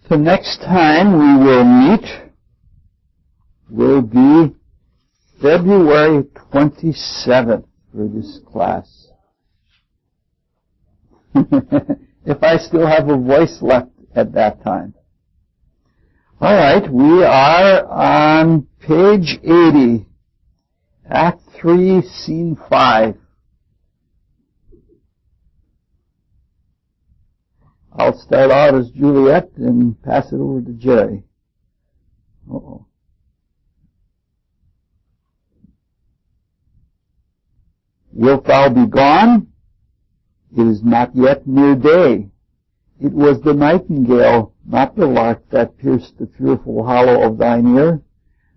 The next time we will meet will be February 27th for this class. If I still have a voice left at that time. All right, we are on page 80, Act 3, Scene 5. I'll start out as Juliet and pass it over to Jerry. Uh-oh. Wilt thou be gone? It is not yet near day. It was the nightingale, not the lark, that pierced the fearful hollow of thine ear.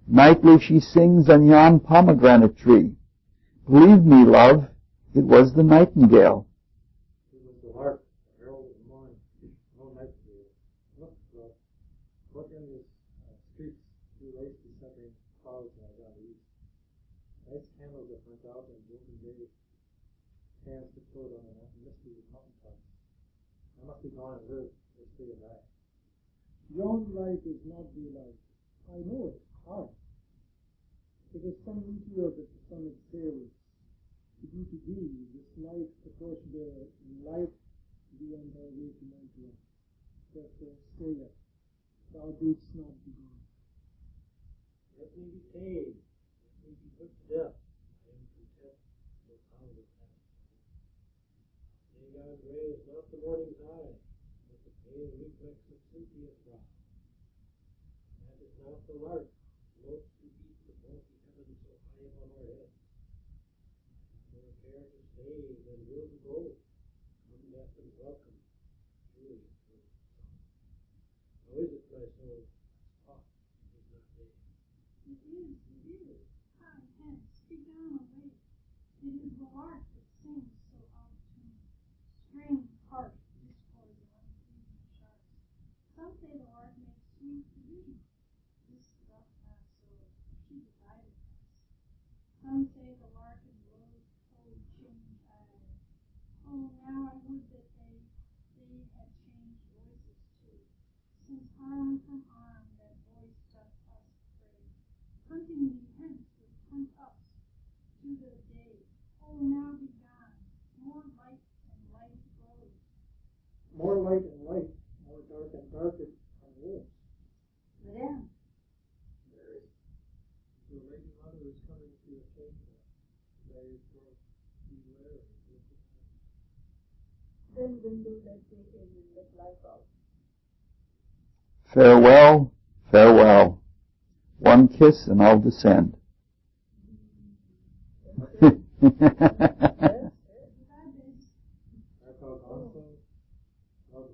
Nightly she sings on yon pomegranate tree. Believe me, love, it was the nightingale. It was the lark, herald of the morning, no nightingale. Look, love, look in the streets through late December clouds down the east. Nice candles that burnt out in golden days. Hands to float on a misty mountain top. I must be gone and live or stay and die. Yon light is not daylight. I know it, hard. It is some meteor that the sun exhales. To be to thee, this night, the torch-bearer, in light, be on thy way to my dwelling. Therefore, stay yet. Thou didst not be gone. Let me be paid. Let me be put to death. I am content with how the past. God's ray is not the morning's eye, but the pale reflex of Cynthia's brow. That is not the lark, floats to beat the bulky heaven so high above our heads. More care to stay than will to go. Come death and welcome, truly and true. How is it, my soul? Talk, it is not day. It is. High, hence, be gone away. It is the lark that sings so out of tune. Strange heart, discord and unclean sharks. Some say the lark makes sweet division. This doth not so. She divided us. Some say the lark and rose told change eyes. Oh, now I would that they had changed voices too. Since arm from arm that voice doth us pray. Hunting me hence would hunt us to the day. Oh, now be gone. More light and light grows. More light and light, more dark and darker are wolves. Madame. Your lady mother is coming to your chamber. Therefore, beware of the Then window let day in and let life out. Farewell, farewell. One kiss and I'll descend.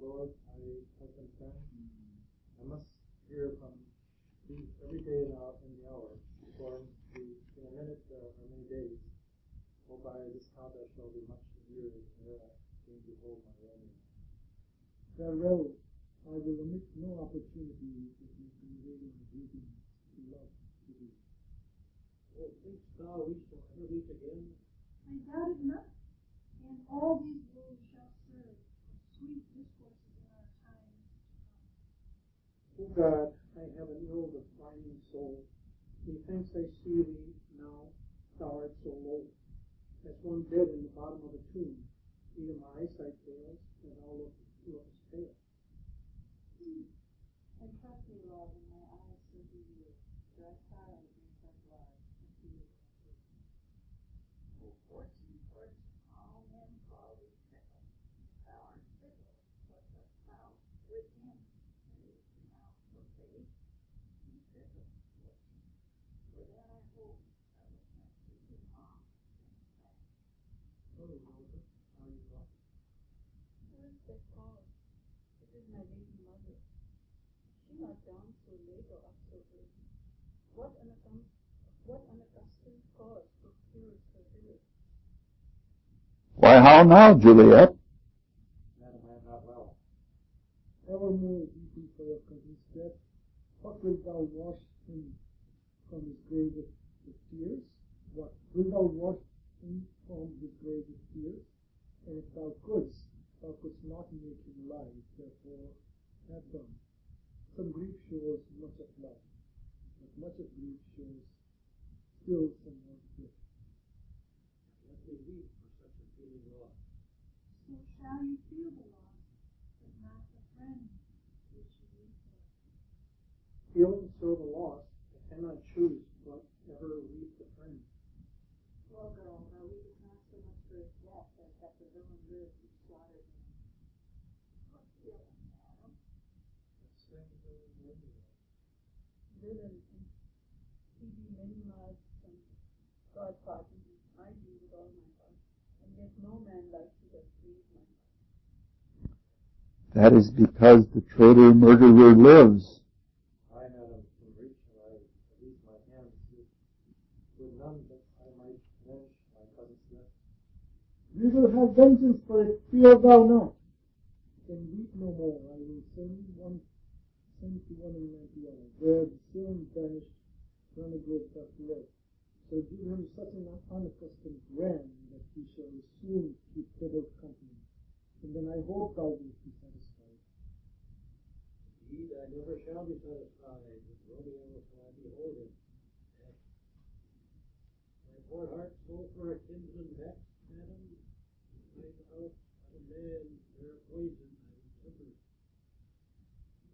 Lord, I have been sent. I must hear from thee every day now in the hour, according to in a minute or many days. Oh, by this count I shall be much weary ere I came to behold my Romeo. Farewell. I will omit no opportunity that may convey my greetings to love to thee. Oh, thinkst thou we shall ever meet again? I doubt it not. And all these words shall serve for sweet discourses in our times to O God, I have an ill defining soul. Methinks I see thee now, thou art so low. As one dead in the bottom of a tomb, either my eyesight fails, and thou lookest pale. And trust me, love, in my eyes so do you. Dry silent makes us love, and feel O fortune, fortune, all men call thee fickle. Thou art fickle, what dost thou with him? And is now so fate, be fickle, fortune. For that I hope I will not see thee long and sad. Oh, Rosa, how you thought? Who is that called? It is my lady mother. She not down so late or up so early. What unaccustomed cause procures her here? Why, how now, Juliet? Madam, I am not well. Evermore weeping for your cousin's death, what wilt thou wash him from his grave with tears? What wilt thou wash him from his grave with tears? And if thou couldst not make him lie, therefore have done. some grief shows much of love, but much of grief shows still some more grief. Let me weep for such a feeling lost. So shall you feel the loss, but not the friend which you weep for. Feeling so the loss, I cannot choose but ever weep the friend. Well, girl, our weep is not so much for his death as that the villain lives who slaughtered him. What villain, madam? The same villain Romeo. Villain, and he be many miles from God pardon me, I do with all my heart, and yet no man likes to have grieved my heart. That is because the traitor murderer lives. I had him in reach, and I released my hands with none that I might avenge my cousin's death. We will have vengeance for it, fear thou not. Then weep no more, I will send to 190 hours, where the same banished renegade doth live. So give him such an unaccustomed grand that he shall soon keep troubled company, and then I hope thou wilt be satisfied. Indeed, I never shall be satisfied with Romeo till I behold him. Death. My poor heart so for a kinsman vexed, madam, find out what a man their poison I would temper.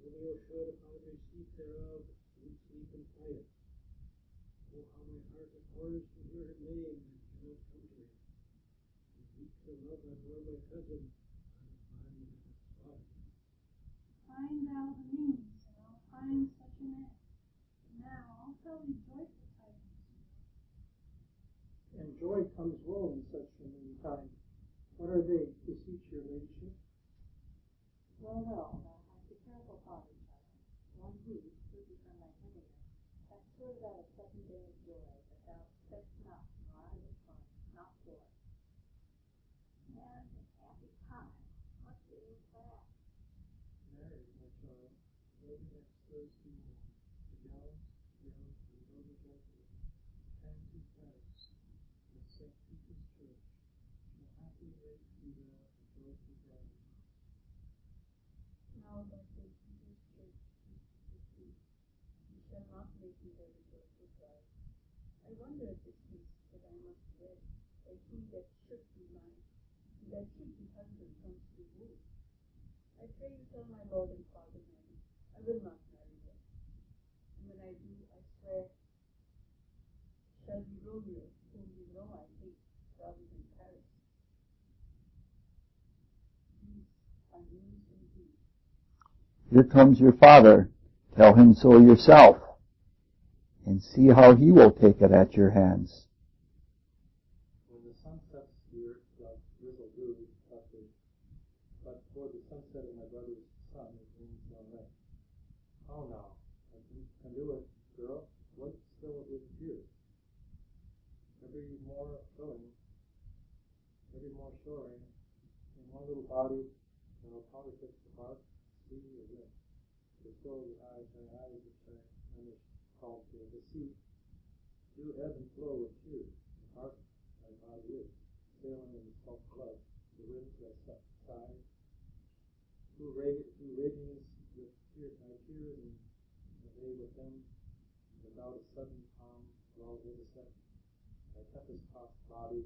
Romeo should, upon receipt thereof, sweet sleep and quiet. Oh, how my heart abhors to hear her name and cannot come to him. And weak the love I bore my cousin, on his body that hath sought him. Find thou the means, and I'll find such a man. Now I'll tell thee joyful tidings. And joy comes well in such a meantime. What are they, beseech your ladyship? Well, thou hast a careful father, child, one who, speaking from thy memory, hath sorted out a pleasant day of joy, that thou expectst not, nor I will find, not joy. And a happy time. What day is that? Married, my child, early next Thursday morning, the gallants, and noble gentlemen, Pansy Paris, at St. Peter's Church, shall happily make thee there a joyful bride. Now thy St. Peter's Church is deceived. You shall not make me there a joyful bride. I wonder at this feast that I must wed, that he that should be mine, that should be husband comes to woo. I pray you tell my lord and father, madam, I will not marry yet. And when I do, I swear, shall be Romeo, whom you know I hate, rather than Paris. These are news indeed. Here comes your father. Tell him so yourself, and see how he will take it at your hands. When the sun sets, the earth doth drizzle dew, but for the sunset of my brother's son, it means no rain. How now? I can do it, girl. What still is here? Every more showing, in one little body, now politics apart, sea or wind. The still the eyes, which I am called to the sea, do ebb and flow with tears, the heart thy body is, sailing in the salt flood, the winds that sigh, who radiance with my tears, and they with them, without a sudden calm, well vivisect, my tempest-tossed body.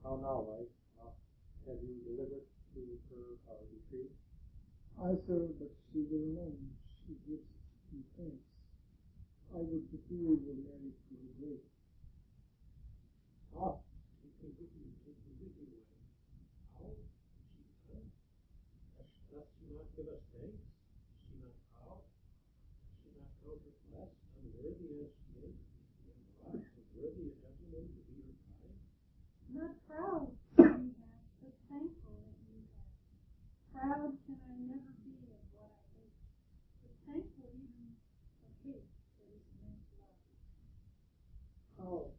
How now, wife? Have you delivered to her our retreat? I, sir, but she will know. She gives you thanks. I would the fool were married to her lady. Ah, take me with you, wife. How? She done? Doth she not give us thanks? Is she not proud? Does she not count her blessed, unworthy as she is, and what, unworthy a gentleman to be her bride? Not proud you have, but thankful that you have. Proud can I never be of what I hate, but thankful even of hate that is meant love. How?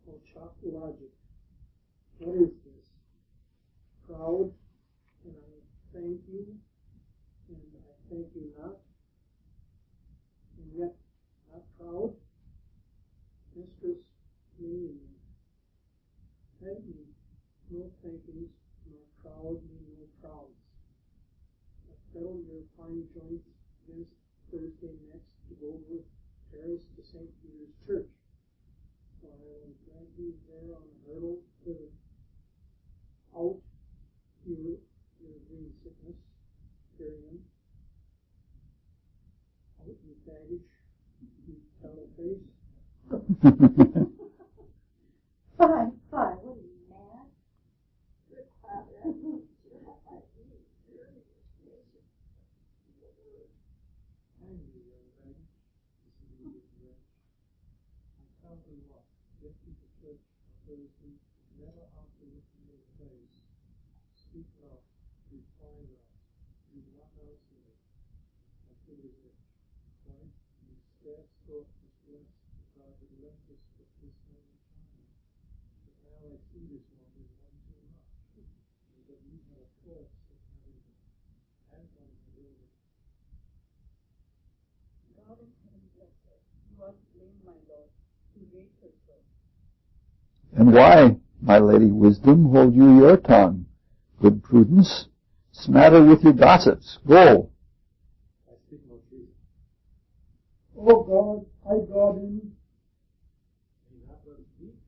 Oh, chalk logic. What is this? Proud, and I thank you, and I thank you not, and yet not proud? Mistress, me and thank me, no thankings, nor proud me, no prouds. settle your fine joints this Thursday next to go with Paris to St. Peter's Church. So I will drag you there on a hurdle to out your green sickness, carrying out your baggage, you tell face. Fine, fine. What are you, mad? Good father, I think you have my knees. Very patient. Hang you, young man. This is a good rich. I tell you what, get you to church on Thursday, never after looking your face. Speak love, refine love, do not answer it. I feel it. Right? You scarce thought this blessed that I would let this with this holy child. But now I see this one is one too much, and that you have a curse of having it, and on the building. God in heaven bless her. You are to blame, my Lord, to raise her so. And why, my Lady Wisdom, hold you your tongue? Good Prudence, smatter with your gossips. Go. I speak no truth. Oh God, I got in. May not let us speak.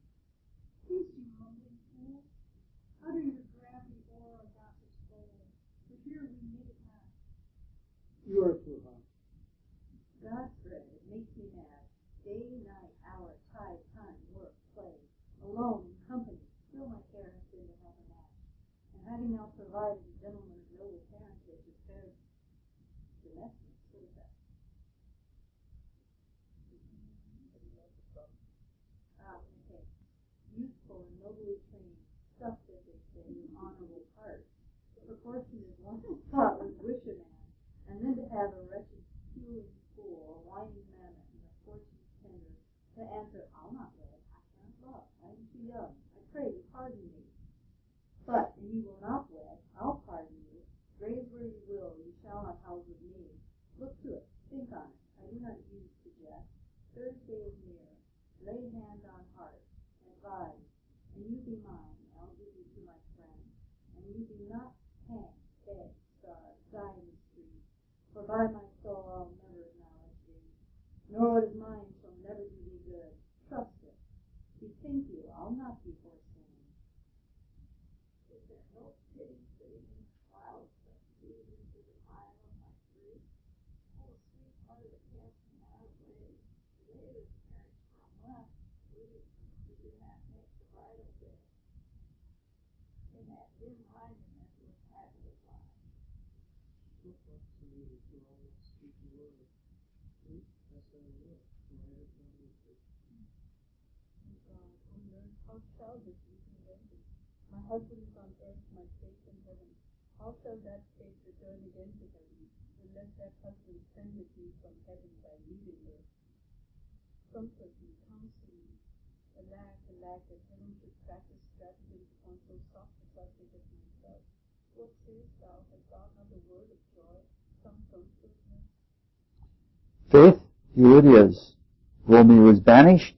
Peace, you mumbling fool. Utter your gravity or a gossip's bowl, for here we need it not. You are too high. God's bread, it makes me mad. Day, night, hour, tide, time, work, play. Alone, in company, still my care has been to have a match. And having now provided a gentleman's noble parentage of fair domestic, what is that? Okay. Youthful and nobly trained, stuffed, as they say, with honorable parts. Proportion is one thought would wish a man, and then to have a wretched puling fool, a whining mammoth, and a fortune tender, to answer, I'll not wed, I can't love, I am too young, I pray you pardon me. But, and you will not wed, I'll pardon you. Grave where you will, you shall not house with me. Look to it, think on it, I do not use to jest. Thursday is near, lay hand on heart, advise, and you be mine, I'll give you to my friend. And you be not hang, beg, starve, die in the street, for by my soul I'll never acknowledge thee, nor what is mine shall never do thee good. Trust it. Bethink you, I'll not be forseen. Is there no pity sitting in clouds that feed into the mile of my grief? Oh, sweet heart that casts me not away, lay this marriage for a month, please, we do not make the bridal day. In that dim monument with happy life. Look up to me that you always speak the word. Truth, as I will, for I have done with it. Oh God, oh Lord, how shall this be prevented? My husband is on earth, my faith in heaven. How shall that faith return again to heaven, unless that husband sendeth me from heaven by leaving earth? Comfort me, counsel me. Alack, alack, that heaven should practice stratagem upon so soft a subject as myself. What sayest thou? Hast thou not a word of joy, some comfortness? Faith, here it is. Romeo is banished,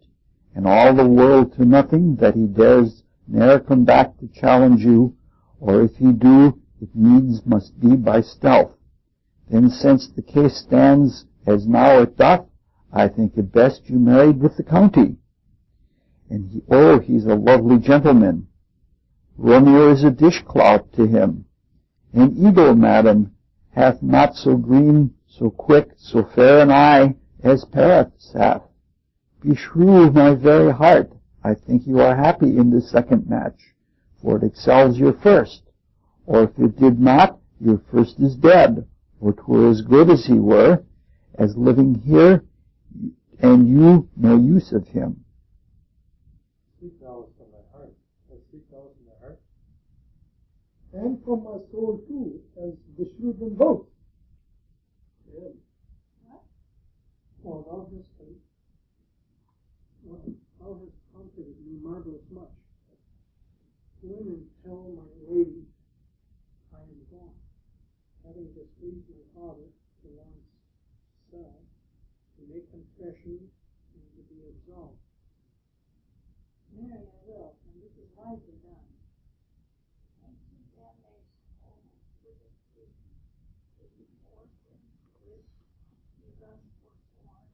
and all the world to nothing, that he dares ne'er come back to challenge you, or if he do, it needs must be by stealth. Then since the case stands as now it doth, I think it best you married with the county. And he's a lovely gentleman. Romeo is a dishclout to him. An eagle, madam, hath not so green, so quick, so fair an eye as Paris hath. Beshrew my very heart, I think you are happy in this second match, for it excels your first. Or if it did not, your first is dead, or 'twere as good as he were, as living here, and you no use of him. Speak thou from thy heart. Speak thou from thy heart. And from my soul too, as beshrewed them both. Good. What? Well, thou hast comforted me marvelous much. Go in and tell my lady I am gone, having displeased my father to once sell, to make confession and to be absolved. Marry, I will, and this is wisely done. And to damnation, oh, with it, it is thus forsworn,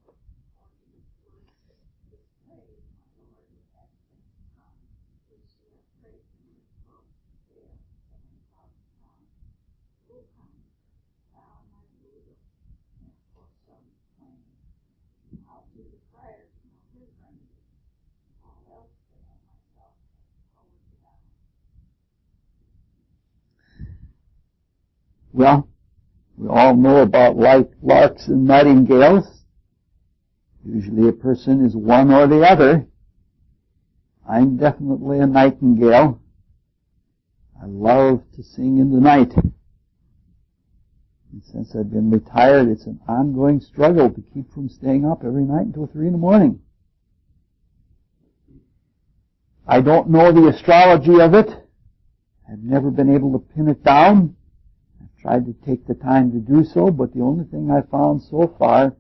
or he was displayed, my Lord, with accents tongue, which he hath praised in his book, there, 7,000 pounds. O come, thou my bosom, and for some plain, I'll do the friar to know his remedy, all else fail myself, power down. Well, we all know about larks and nightingales. Usually a person is one or the other. I'm definitely a nightingale. I love to sing in the night. And since I've been retired, it's an ongoing struggle to keep from staying up every night until 3 in the morning. I don't know the astrology of it. I've never been able to pin it down. I've tried to take the time to do so, but the only thing I've found so far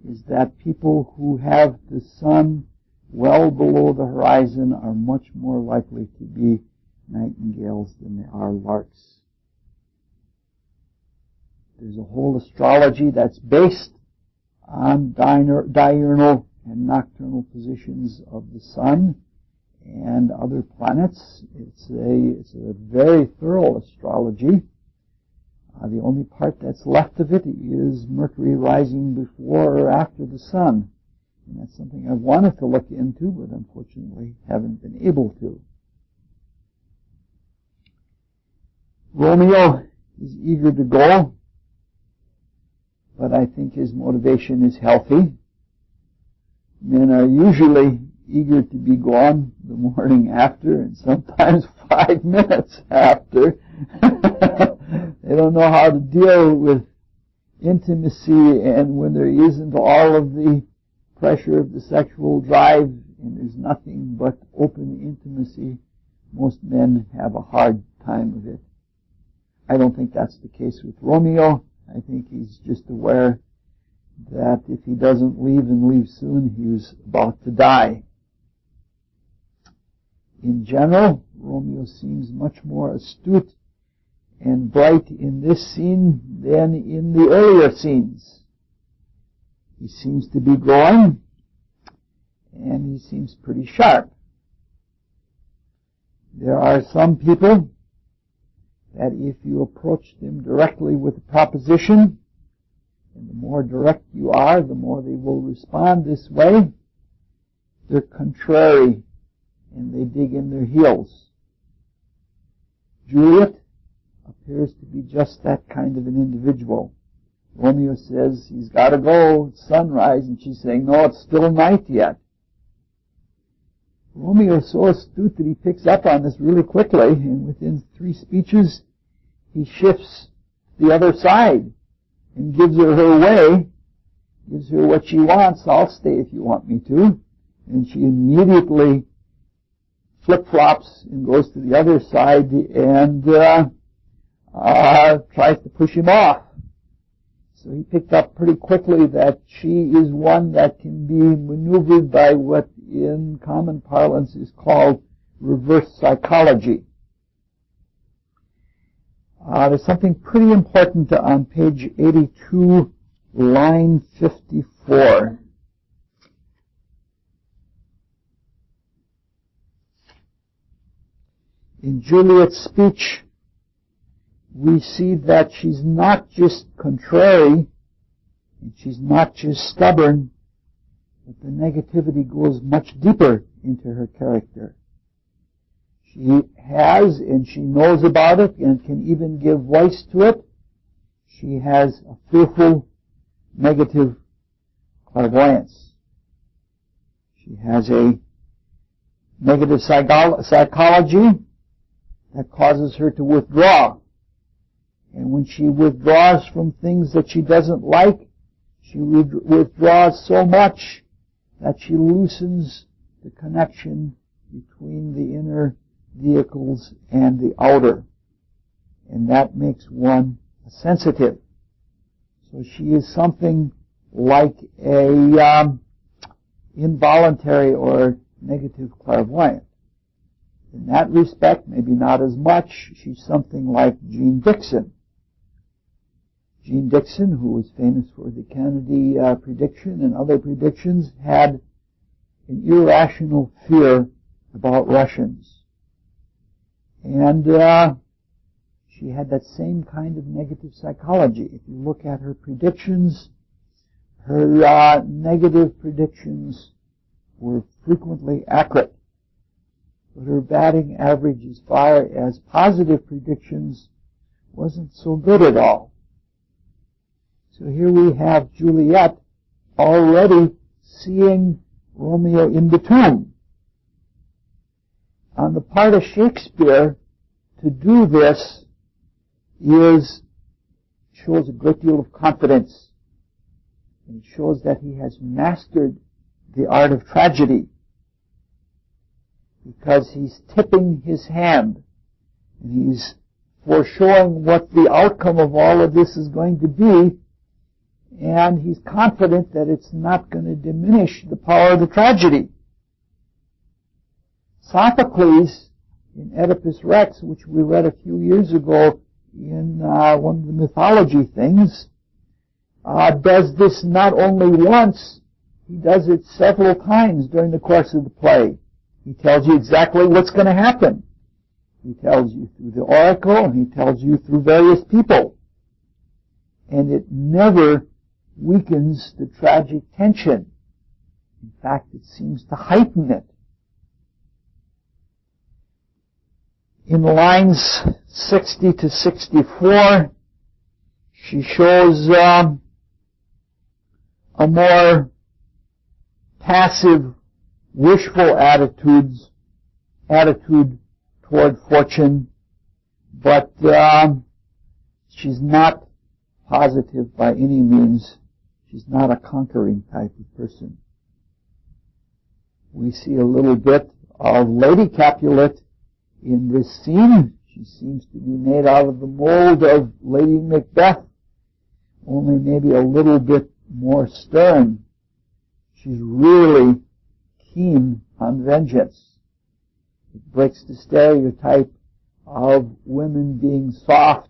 is that people who have the sun well below the horizon are much more likely to be nightingales than they are larks. There's a whole astrology that's based on diurnal and nocturnal positions of the sun and other planets. It's a very thorough astrology. The only part that's left of it is Mercury rising before or after the sun. And that's something I wanted to look into, but unfortunately haven't been able to. Romeo is eager to go, but I think his motivation is healthy. Men are usually eager to be gone the morning after, and sometimes 5 minutes after. They don't know how to deal with intimacy, and when there isn't all of the pressure of the sexual drive and there's nothing but open intimacy, most men have a hard time of it. I don't think that's the case with Romeo. I think he's just aware that if he doesn't leave and leave soon, he's about to die. In general, Romeo seems much more astute and bright in this scene than in the earlier scenes. He seems to be growing, and he seems pretty sharp. There are some people that if you approach them directly with a proposition, and the more direct you are, the more they will respond this way. They're contrary, and they dig in their heels. Juliet appears to be just that kind of an individual. Romeo says he's got to go, it's sunrise, and she's saying, no, it's still night yet. Romeo is so astute that he picks up on this really quickly, and within 3 speeches, he shifts the other side and gives her way, gives her what she wants. I'll stay if you want me to. And she immediately flip-flops and goes to the other side and tries to push him off. So he picked up pretty quickly that she is one that can be maneuvered by what in common parlance is called reverse psychology. There's something pretty important on page 82, line 54. In Juliet's speech, we see that she's not just contrary, and she's not just stubborn, but the negativity goes much deeper into her character. She has, and she knows about it, and can even give voice to it. She has a fearful negative clairvoyance. She has a negative psychology that causes her to withdraw. And when she withdraws from things that she doesn't like, she withdraws so much that she loosens the connection between the inner vehicles and the outer. And that makes one sensitive. So she is something like a involuntary or negative clairvoyant. In that respect, maybe not as much, she's something like Jean Dixon. Jean Dixon, who was famous for the Kennedy prediction and other predictions, had an irrational fear about Russians. And she had that same kind of negative psychology. If you look at her predictions, her negative predictions were frequently accurate. But her batting average as far as positive predictions wasn't so good at all. So here we have Juliet already seeing Romeo in the tomb. On the part of Shakespeare, to do this shows a great deal of confidence. And shows that he has mastered the art of tragedy. Because he's tipping his hand. And he's foreshowing what the outcome of all of this is going to be. And he's confident that it's not going to diminish the power of the tragedy. Sophocles, in Oedipus Rex, which we read a few years ago in one of the mythology things, does this not only once, he does it several times during the course of the play. He tells you exactly what's going to happen. He tells you through the oracle, and he tells you through various people. And it never weakens the tragic tension. In fact, it seems to heighten it. In lines 60 to 64, she shows a more passive, wishful attitude toward fortune, but she's not positive by any means. She's not a conquering type of person. We see a little bit of Lady Capulet in this scene. She seems to be made out of the mold of Lady Macbeth, only maybe a little bit more stern. She's really keen on vengeance. It breaks the stereotype of women being soft,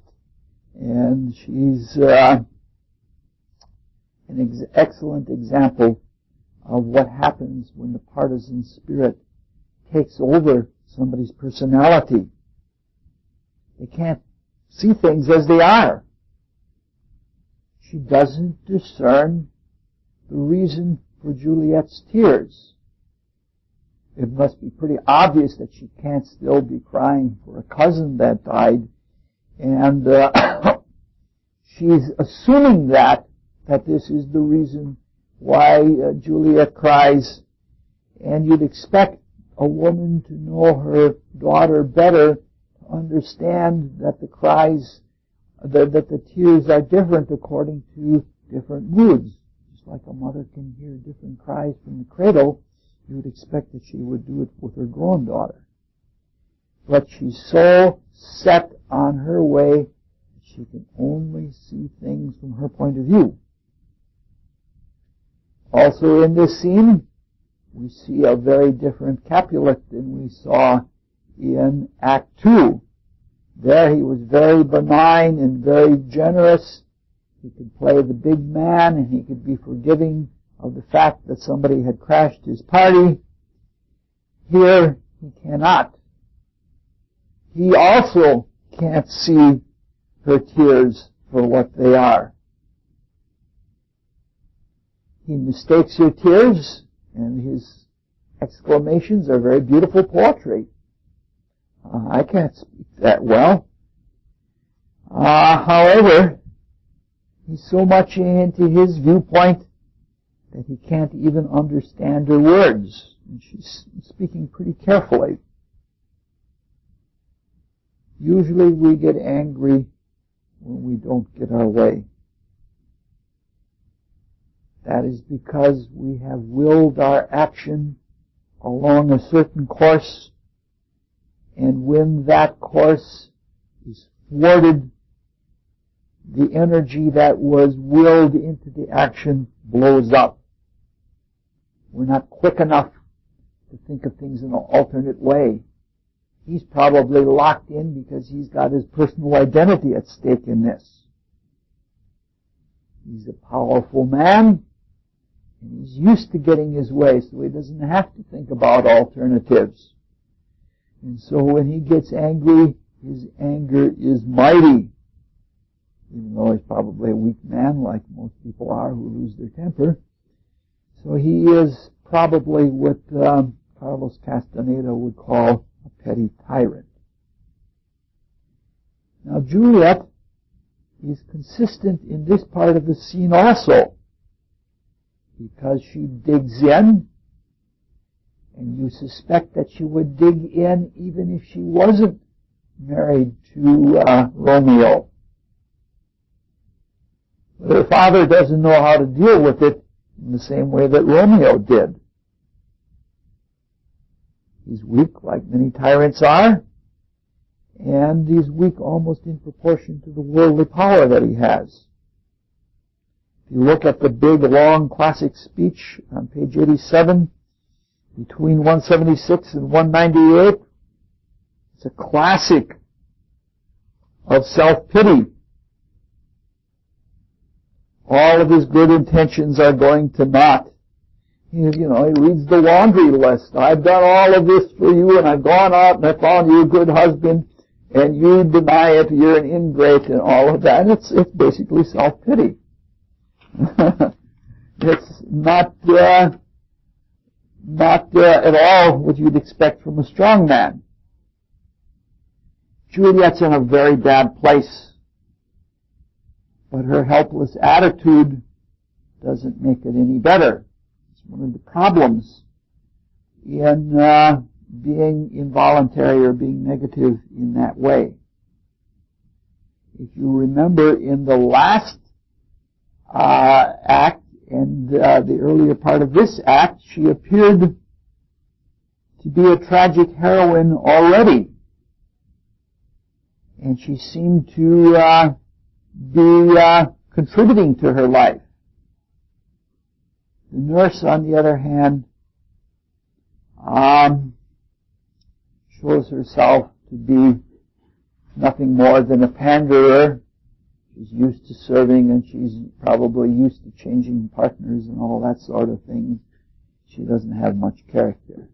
and she's an excellent example of what happens when the partisan spirit takes over somebody's personality. They can't see things as they are. She doesn't discern the reason for Juliet's tears. It must be pretty obvious that she can't still be crying for a cousin that died, and she's assuming that this is the reason why Juliet cries, and you'd expect a woman to know her daughter better, to understand that the cries, that the tears are different according to different moods. Just like a mother can hear different cries from the cradle, you would expect that she would do it with her grown daughter. But she's so set on her way that she can only see things from her point of view. Also in this scene, we see a very different Capulet than we saw in Act 2. There he was very benign and very generous. He could play the big man, and he could be forgiving of the fact that somebody had crashed his party. Here, he cannot. He also can't see her tears for what they are. He mistakes her tears, and his exclamations are very beautiful poetry. I can't speak that well. However, he's so much into his viewpoint that he can't even understand her words. And she's speaking pretty carefully. Usually we get angry when we don't get our way. That is because we have willed our action along a certain course, and when that course is thwarted, the energy that was willed into the action blows up. We're not quick enough to think of things in an alternate way. He's probably locked in because he's got his personal identity at stake in this. He's a powerful man, and he's used to getting his way, so he doesn't have to think about alternatives. And so when he gets angry, his anger is mighty. Even though he's probably a weak man, like most people are who lose their temper. So he is probably what Carlos Castaneda would call a petty tyrant. Now Juliet is consistent in this part of the scene also, because she digs in, and you suspect that she would dig in even if she wasn't married to Romeo. But her father doesn't know how to deal with it in the same way that Romeo did. He's weak, like many tyrants are, and he's weak almost in proportion to the worldly power that he has. If you look at the big, long, classic speech on page 87, between 176 and 198, it's a classic of self-pity. All of his good intentions are going to naught. He reads the laundry list. I've done all of this for you, and I've gone out and I found you a good husband, and you deny it, you're an ingrate, and all of that. And it's basically self-pity. It's not at all what you'd expect from a strong man. Juliet's in a very bad place, but her helpless attitude doesn't make it any better. It's one of the problems in being involuntary or being negative in that way. If you remember, in the last act and the earlier part of this act, she appeared to be a tragic heroine already. And she seemed to be contributing to her life. The nurse, on the other hand, shows herself to be nothing more than a panderer. She's used to serving, and she's probably used to changing partners and all that sort of thing. She doesn't have much character.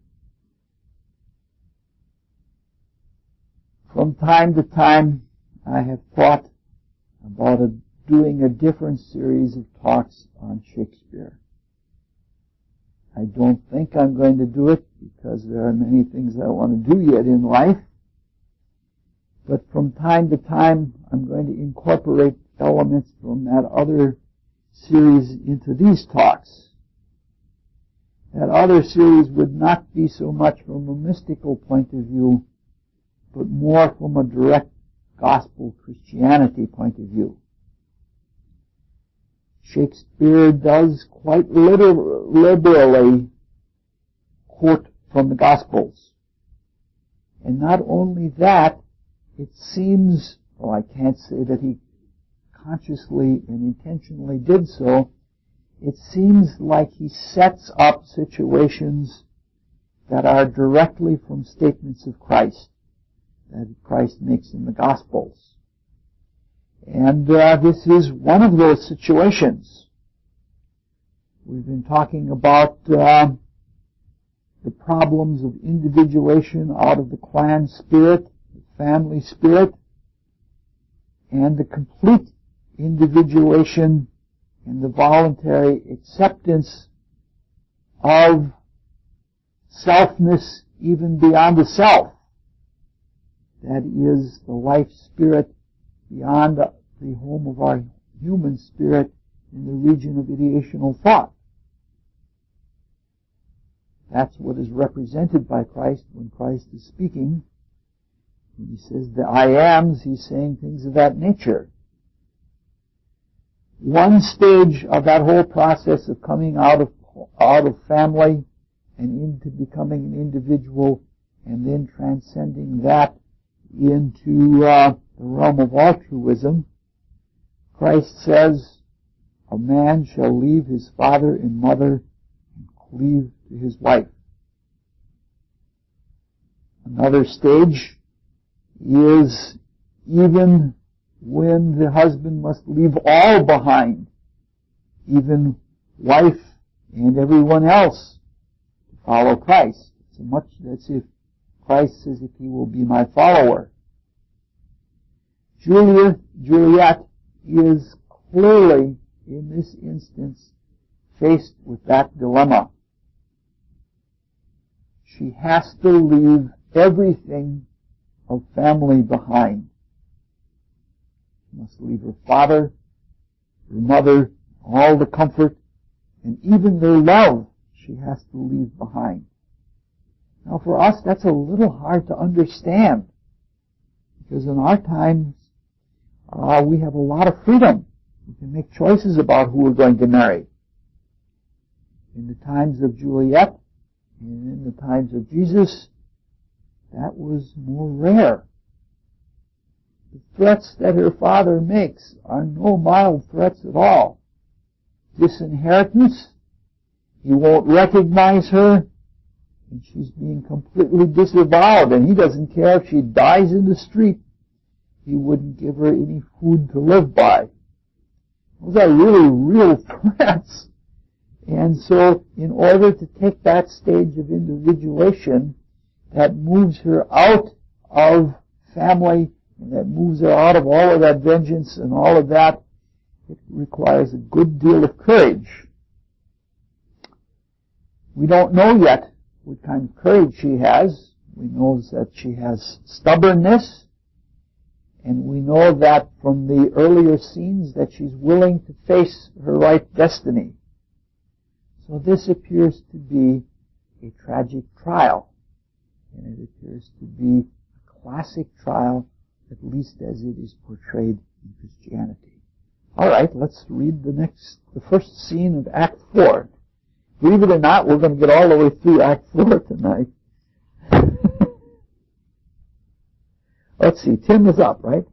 From time to time, I have thought about doing a different series of talks on Shakespeare. I don't think I'm going to do it because there are many things I want to do yet in life. But from time to time, I'm going to incorporate elements from that other series into these talks. That other series would not be so much from a mystical point of view, but more from a direct gospel Christianity point of view. Shakespeare does quite liberally quote from the Gospels. And not only that, it seems, well, I can't say that he consciously and intentionally did so, it seems like he sets up situations that are directly from statements of Christ, that Christ makes in the Gospels. And this is one of those situations. We've been talking about the problems of individuation out of the clan spirit, the family spirit, and the complete individuation and the voluntary acceptance of selfness even beyond the self. That is the life spirit beyond the home of our human spirit in the region of ideational thought. That's what is represented by Christ when Christ is speaking. When he says the I ams, he's saying things of that nature. One stage of that whole process of coming out of family and into becoming an individual and then transcending that into the realm of altruism, Christ says, a man shall leave his father and mother and cleave to his wife. Another stage is even when the husband must leave all behind even wife and everyone else to follow Christ. So much that's if Christ says if he will be my follower. Juliet is clearly, in this instance, faced with that dilemma. She has to leave everything of family behind. She must leave her father, her mother, all the comfort, and even their love she has to leave behind. Now for us, that's a little hard to understand, because in our times, we have a lot of freedom. We can make choices about who we're going to marry. In the times of Juliet, and in the times of Jesus, that was more rare. The threats that her father makes are no mild threats at all. Disinheritance, he won't recognize her, and she's being completely disavowed, and he doesn't care if she dies in the street. He wouldn't give her any food to live by. Those are really real threats. And so, in order to take that stage of individuation, that moves her out of family, and that moves her out of all of that vengeance and all of that, it requires a good deal of courage. We don't know yet what kind of courage she has. We know that she has stubbornness, and we know that from the earlier scenes that she's willing to face her right destiny. So this appears to be a tragic trial, and it appears to be a classic trial, at least as it is portrayed in Christianity. All right, let's read the first scene of Act 4. Believe it or not, we're going to get all the way through Act 4 tonight. Let's see, Tim is up, right?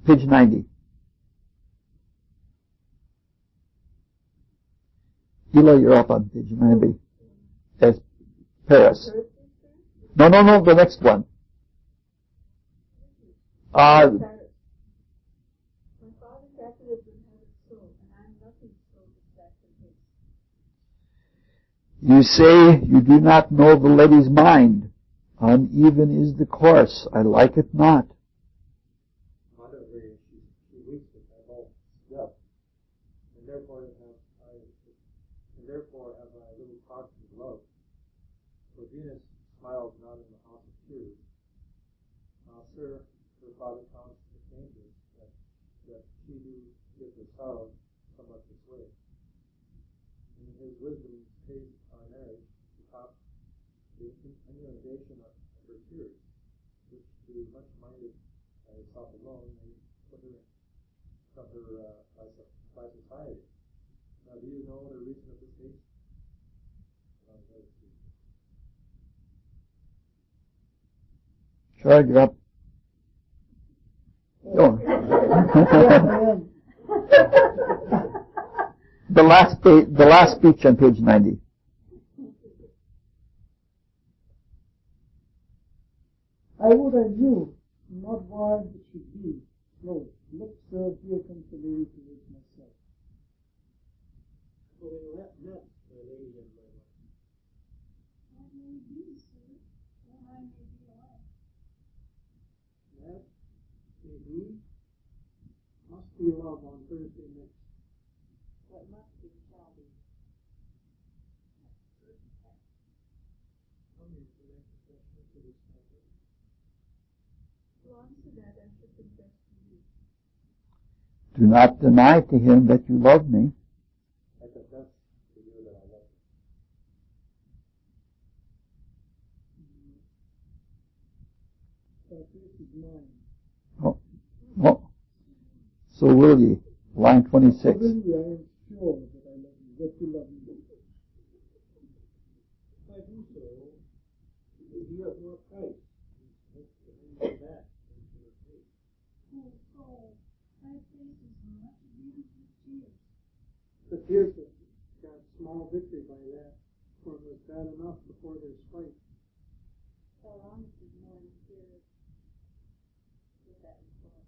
Page 90. Gila, you're up on page 90. That's Paris. No, the next one. My father's activism has its soul, and I'm nothing so distracted. You say you do not know the lady's mind. Uneven is the course. I like it not. Moderately, she weeps with my whole self, and therefore have I little thoughts of love. For Venus smiles not in the house of tears. Sir, her father counts the changes that she do give her sorrow somewhat this way. In his wisdom pays our marriage to top the inundation of her tears, which to much-minded herself alone may put her from her by society. Now, do you know the reason of this case? Sure, you're up. Go. The last speech on page 90. I would I knew not why it should be. No, look, sir, here comes the lady to wait myself. So they met my lady and my wife. That may be, sir, and I may be alive. That may be. Must be love on Thursday next. What must be shall be. Tell me the next question to this matter. To answer that, I should confess to you. Do not deny to him that you love me. I confess to you that I love you. That this is mine. Oh. So will ye. Line 26. Really, I am sure that I love you, that you love me. If I do so, it will be of more price. Behind your back into your face. Oh, soul, thy face is much used with tears. The tears of God's small victory by that for was bad enough before there's fight. So long as there's more than here with that report.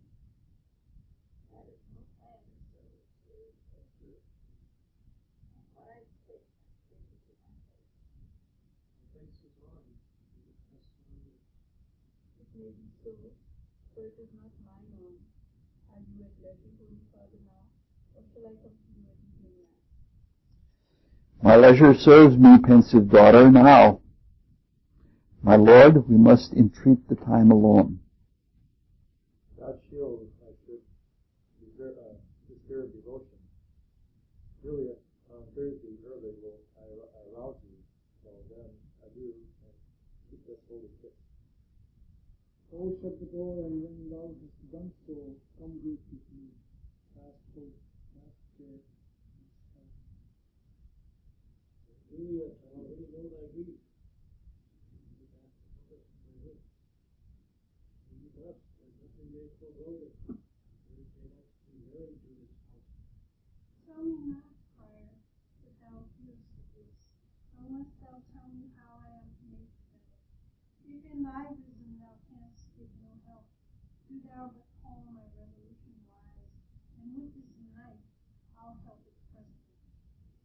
That is no plan, so it's true. And what I say it to my face. Thanks is on. It may be so, for it is not mine own. Are you at leisure, Holy Father, now? Or shall I come to you at evening mass? My leisure serves me, pensive daughter, now. My lord, we must entreat the time alone. God shield, I should deserve devotion. Really, on Thursday early, I arouse you. So then I do, and keep this holy kiss. Oh, shut the door, and when thou hast done so, come greet with me. Past hope, past care. Julia, I already know thy grief. Thus, there's nothing made so golden. Thursday night to be married to this house. Tell me not, friar, that thou fearest of this, unless thou tell me how I am to make it better. If in thy wisdom thou canst give no help, do thou but call my resolution wise, and with this night I'll help it presently.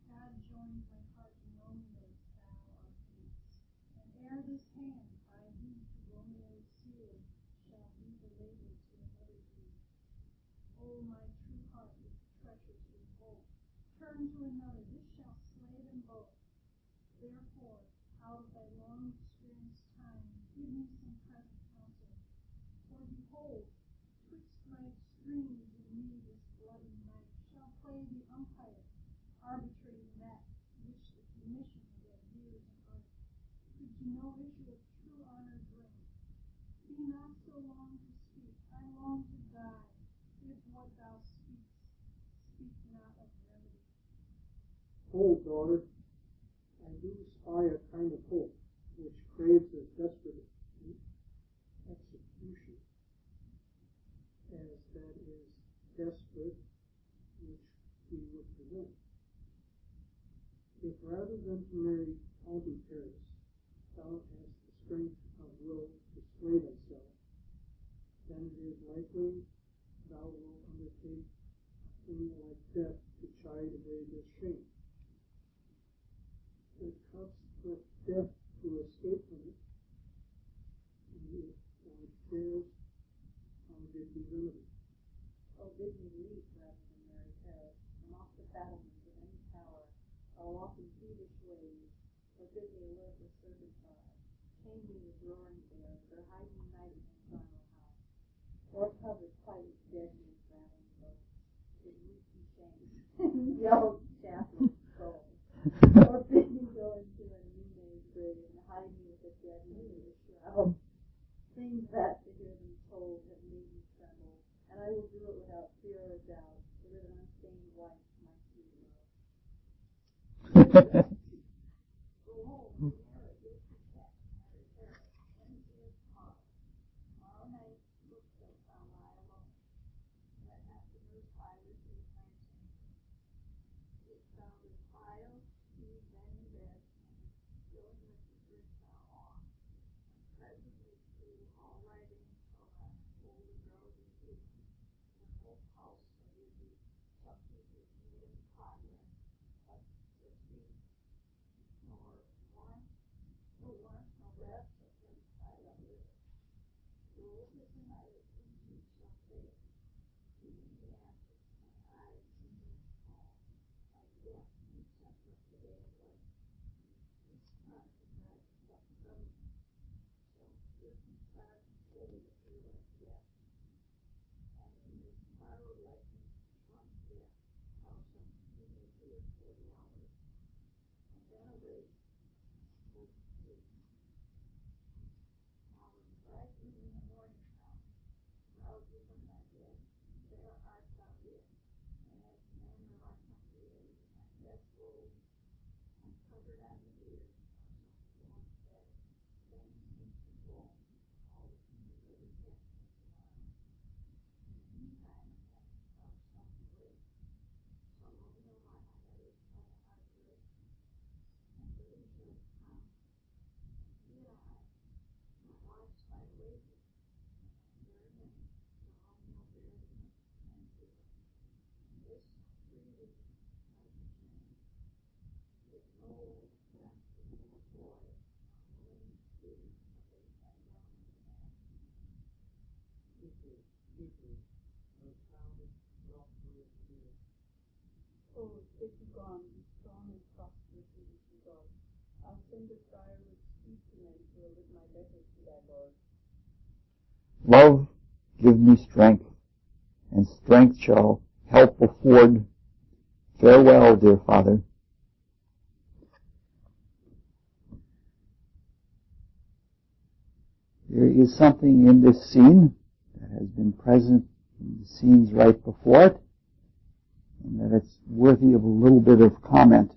God joins my heart to Romeo's thou art his, and ere this hand by thee to Romeo's sealed shall be the label to another deed. O my true heart with treacherous revolt, turn to another, this shall slay them both. Therefore, out of thy long experienced time, give me some present counsel. For behold, twixt my extremes in me this bloody knife shall play the umpire, arbitrating that which the commission of their years and art could to no issue of true honor bring. Be not so long to speak, I long to die, if what thou speakst, speak not of remedy. Oh, daughter, I do spy a kind of hope which craves as desperate execution as that is desperate which we would prevent. If rather than to marry county Paris, thou hast the strength of will to slay thyself, then it is likely thou wilt undertake a thing like death to chide away this shame. It costs but death to escape from it, and if thou dares, how did we remedy? Oh, bid me leave rather than marry Paris, and off the battlements of any tower, or walk in thievish ways, or bid me alert with serpent eye, chain me with roaring bears, or hide me night in infernal house, or covered fight with dead men's rattling bones, with reeky shanks, and yelled chaplain's soul, or bid me go into a new man's grave, and hide me with a dead man in a shroud. Things that, to hear them told, have made me tremble, and I will do it without fear or doubt, so that an unstained wife might see love. Behold, the marriage is kept, Mary Paris, Wednesday is tomorrow. Tomorrow night, Koepsel shall lie alone, that afternoon's Iris is my chamber. If thou dost file, be then in bed, and filling with the drink thou on. Presently, through all writing, shall have full the girls in peace, and the whole house of your youth shall keep its native progress, but succeed gone, be strong and prosperous in this regard. I'll send a friar with speed tonight to deliver my letters to thy Lord. Love, give me strength, and strength shall help afford. Farewell, dear Father. There is something in this scene that has been present in the scenes right before it, and that it's worthy of a little bit of comment.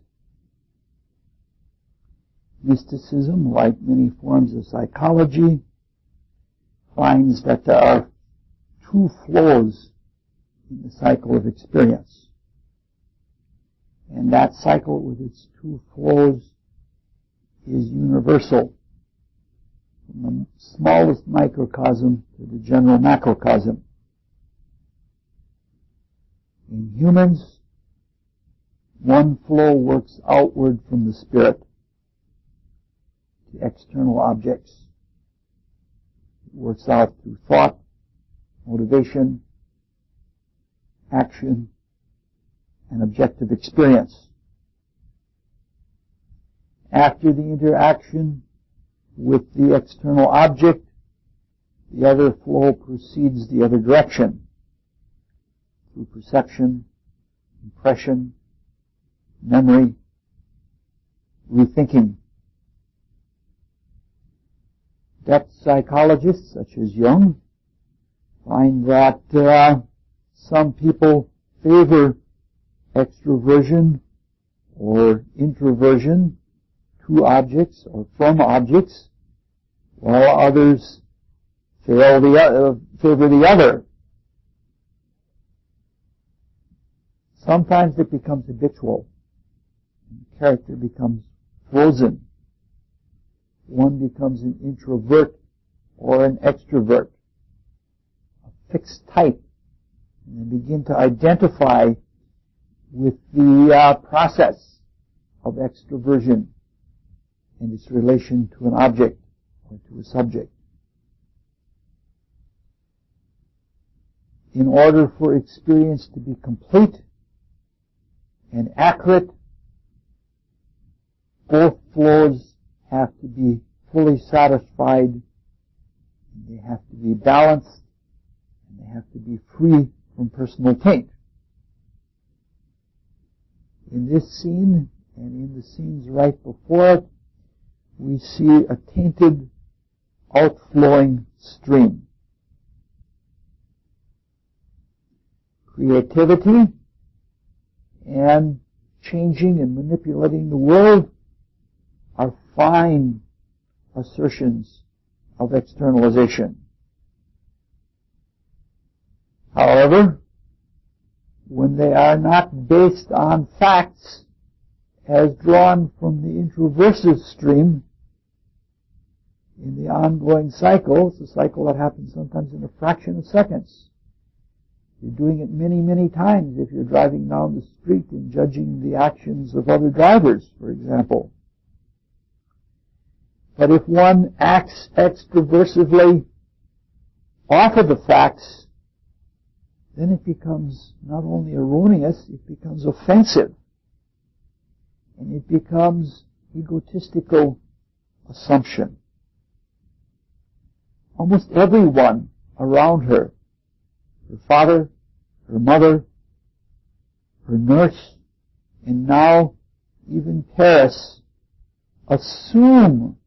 Mysticism, like many forms of psychology, finds that there are two flows in the cycle of experience. And that cycle with its two flows is universal, from the smallest microcosm to the general macrocosm. In humans, one flow works outward from the spirit to external objects. It works out through thought, motivation, action, and objective experience. After the interaction with the external object, the other flow proceeds the other direction through perception, impression, memory, rethinking. Depth psychologists such as Jung find that some people favor extroversion or introversion to objects or from objects, while others favor the other. Sometimes it becomes habitual, and the character becomes frozen. One becomes an introvert or an extrovert, a fixed type, and they begin to identify with the process of extroversion and its relation to an object or to a subject. In order for experience to be complete and accurate, both flows have to be fully satisfied, and they have to be balanced, and they have to be free from personal taint. In this scene, and in the scenes right before it, we see a tainted, outflowing stream. Creativity and changing and manipulating the world are fine assertions of externalization. However, when they are not based on facts as drawn from the introversive stream in the ongoing cycle, it's a cycle that happens sometimes in a fraction of seconds. You're doing it many, many times if you're driving down the street and judging the actions of other drivers, for example. But if one acts extroversively off of the facts, then it becomes not only erroneous, it becomes offensive. And it becomes egotistical assumption. Almost everyone around her, her father, her mother, her nurse, and now even Paris, assume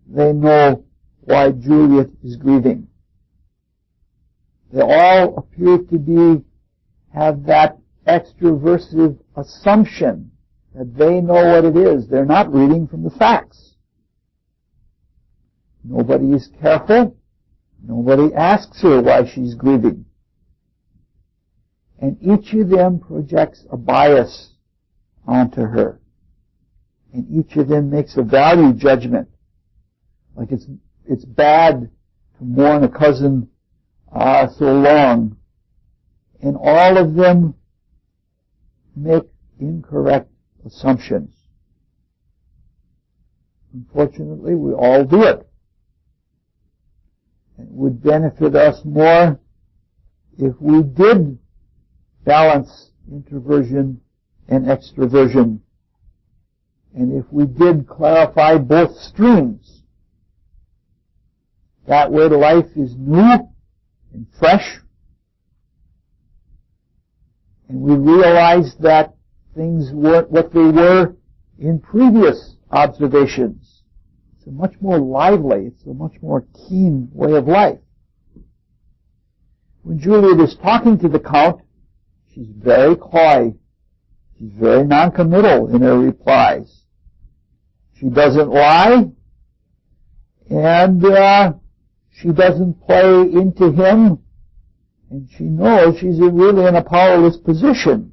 they know why Juliet is grieving. They all appear to have that extroversive assumption that they know what it is. They're not reading from the facts. Nobody is careful. Nobody asks her why she's grieving. And each of them projects a bias onto her. And each of them makes a value judgment. Like it's bad to mourn a cousin so long. And all of them make incorrect assumptions. Unfortunately, we all do it. It would benefit us more if we did balance introversion and extroversion. And if we did clarify both streams, that way life is new and fresh, and we realize that things weren't what they were in previous observations. It's a much more lively, it's a much more keen way of life. When Juliet is talking to the Count, she's very coy. She's very noncommittal in her replies. She doesn't lie, and she doesn't play into him, and she knows she's really in a powerless position.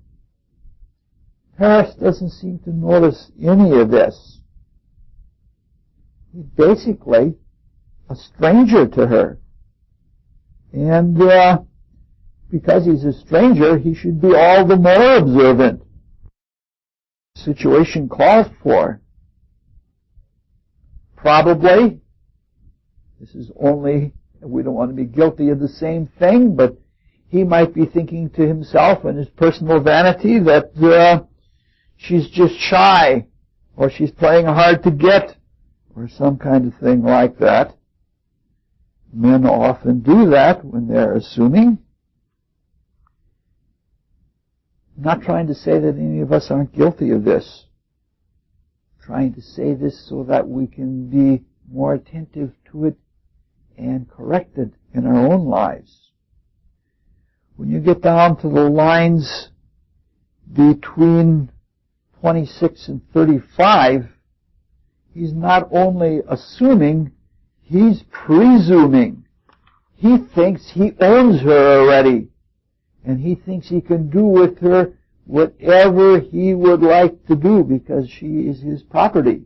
Paris doesn't seem to notice any of this. He's basically a stranger to her. And because he's a stranger, he should be all the more observant. The situation calls for. Probably, this is only, we don't want to be guilty of the same thing, but he might be thinking to himself in his personal vanity that she's just shy, or she's playing hard to get, or some kind of thing like that. Men often do that when they're assuming. I'm not trying to say that any of us aren't guilty of this. I'm trying to say this so that we can be more attentive to it and correct it in our own lives. When you get down to the lines between 26 and 35, he's not only assuming, he's presuming. He thinks he owns her already, and he thinks he can do with her whatever he would like to do because she is his property.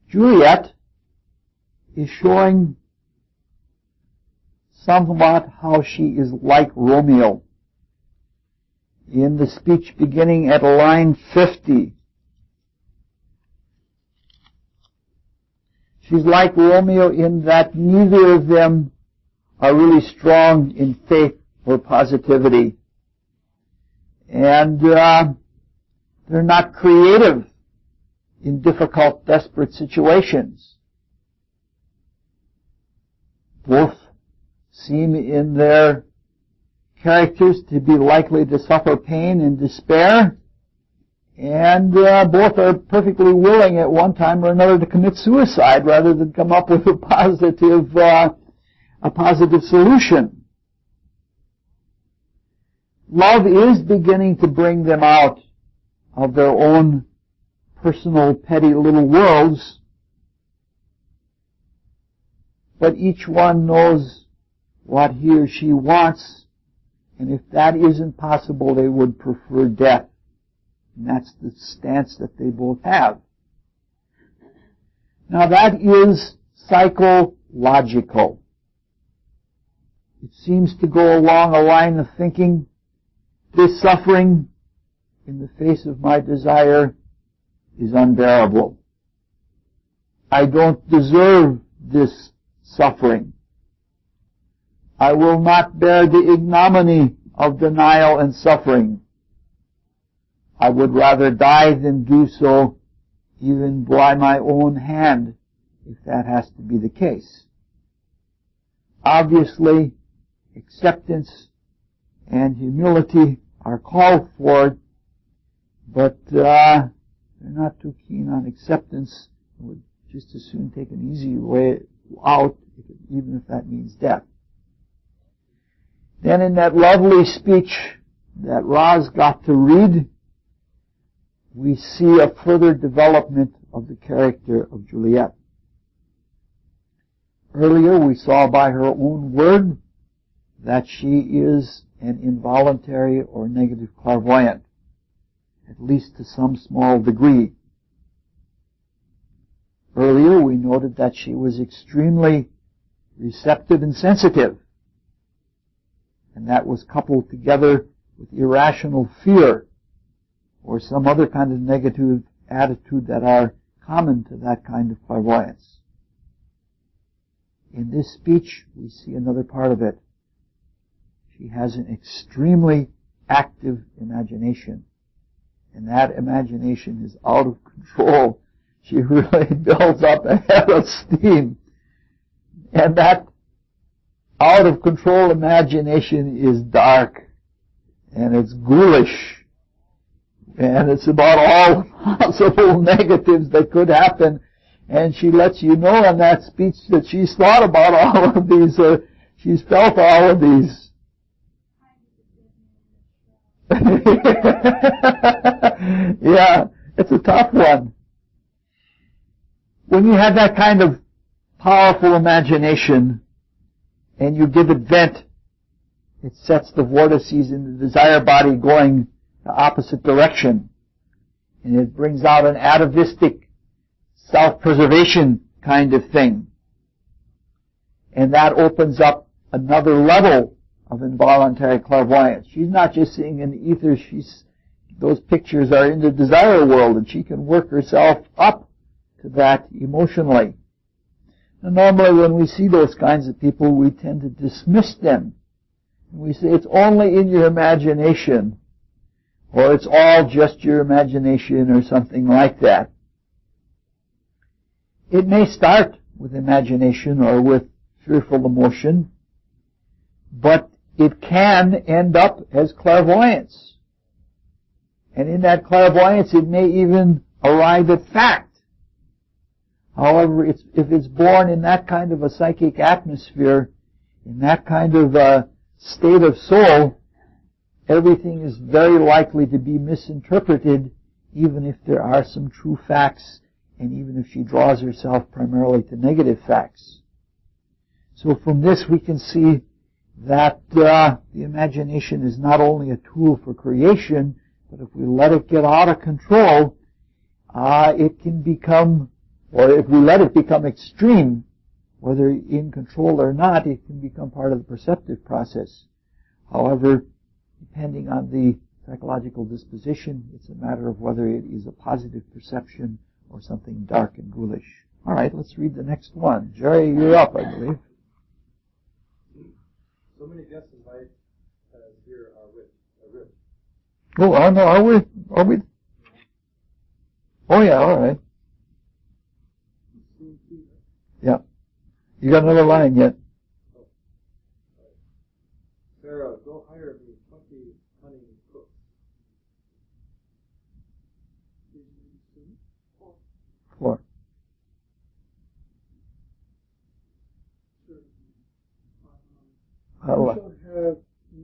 Juliet is showing somewhat how she is like Romeo. In the speech beginning at line 50, she's like Romeo in that neither of them are really strong in faith or positivity. And they're not creative in difficult, desperate situations. Both seem in their characters to be likely to suffer pain and despair, and both are perfectly willing at one time or another to commit suicide rather than come up with a positive solution. Love is beginning to bring them out of their own personal, petty little worlds, but each one knows what he or she wants, and if that isn't possible, they would prefer death. And that's the stance that they both have. Now that is psychological. It seems to go along a line of thinking, this suffering in the face of my desire is unbearable. I don't deserve this suffering. I will not bear the ignominy of denial and suffering. I would rather die than do so, even by my own hand, if that has to be the case. Obviously, acceptance and humility are called for, but they're not too keen on acceptance. They would just as soon take an easy way out, even if that means death. Then in that lovely speech that Roz got to read, we see a further development of the character of Juliet. Earlier we saw by her own word that she is an involuntary or negative clairvoyant, at least to some small degree. Earlier we noted that she was extremely receptive and sensitive, and that was coupled together with irrational fear or some other kind of negative attitude that are common to that kind of clairvoyance. In this speech, we see another part of it. She has an extremely active imagination. And that imagination is out of control. She really builds up a head of steam. And that out of control imagination is dark. And it's ghoulish. And it's about all possible negatives that could happen. And she lets you know in that speech that she's thought about all of these, she's felt all of these. Yeah, it's a tough one. When you have that kind of powerful imagination and you give it vent, it sets the vortices in the desire body going the opposite direction. And it brings out an atavistic self-preservation kind of thing. And that opens up another level of involuntary clairvoyance. She's not just seeing in the ether, those pictures are in the desire world, and she can work herself up to that emotionally. And normally when we see those kinds of people, we tend to dismiss them. And we say it's only in your imagination, or it's all just your imagination, or something like that. It may start with imagination or with fearful emotion, but it can end up as clairvoyance. And in that clairvoyance, it may even arrive at fact. However, if it's born in that kind of a psychic atmosphere, in that kind of a state of soul, everything is very likely to be misinterpreted, even if there are some true facts, and even if she draws herself primarily to negative facts. So from this we can see that the imagination is not only a tool for creation, but if we let it get out of control, it can become, or if we let it become extreme, whether in control or not, it can become part of the perceptive process. However, depending on the psychological disposition, it's a matter of whether it is a positive perception or something dark and ghoulish. All right, let's read the next one. Jerry, you're up, I believe. So many guests invite here are rich. Oh, I know. Are we? Oh, yeah. All right. Yeah. You got another line yet? Sarah, go hire me 20 honey cooks. 4. You shall have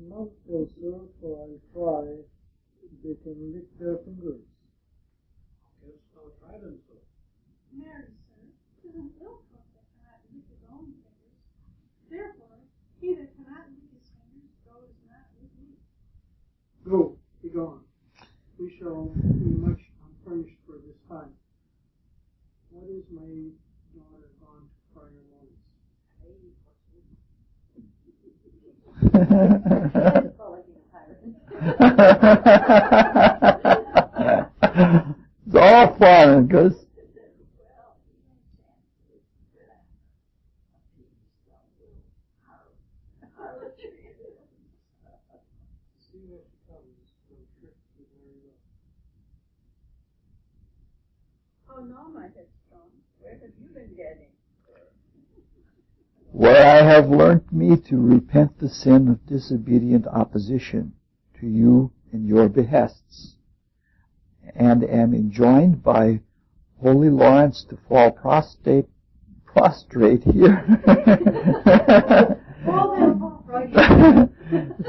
none closer, for I try, they can lick their fingers. Koepsel, try them so. Marry, sir, 'tis an ill cook that cannot lick his own fingers. Therefore, he that cannot lick his fingers goes not with me. Go, be gone. We shall be much unfurnished for this time. What is my daughter gone to prior moments? It's all fun, because Oh no, my headstrong, where have you been getting? where I have learnt me to repent the sin of disobedient opposition to you and your behests, and am enjoined by Holy Lawrence to fall prostrate here.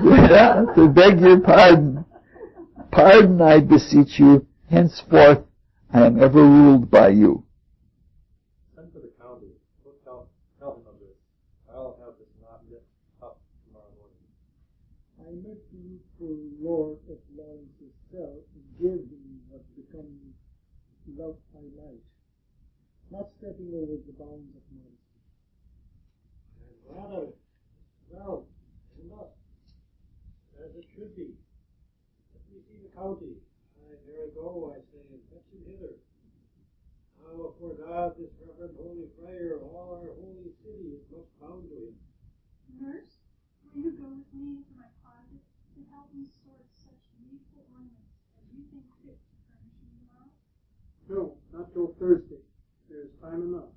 Yeah, to beg your pardon. Pardon, I beseech you. Henceforth, I am ever ruled by you. Send for the county. We'll tell him of this. I'll have this knot yet up tomorrow morning. I met the youthful Lord of Lawrence's cell and gave him what becomes love by night, not stepping over the bounds of modesty. I'm glad of it. Well, and up, as it should be. Let me see the county. There I go, I say, and fetch him hither. Now, before God, this reverend holy friar, all our holy city is much bound to him. Nurse, will you go with me into my closet to help me sort such tasteful ornaments as you think fit to furnish me tomorrow? No, not till Thursday. There's time enough.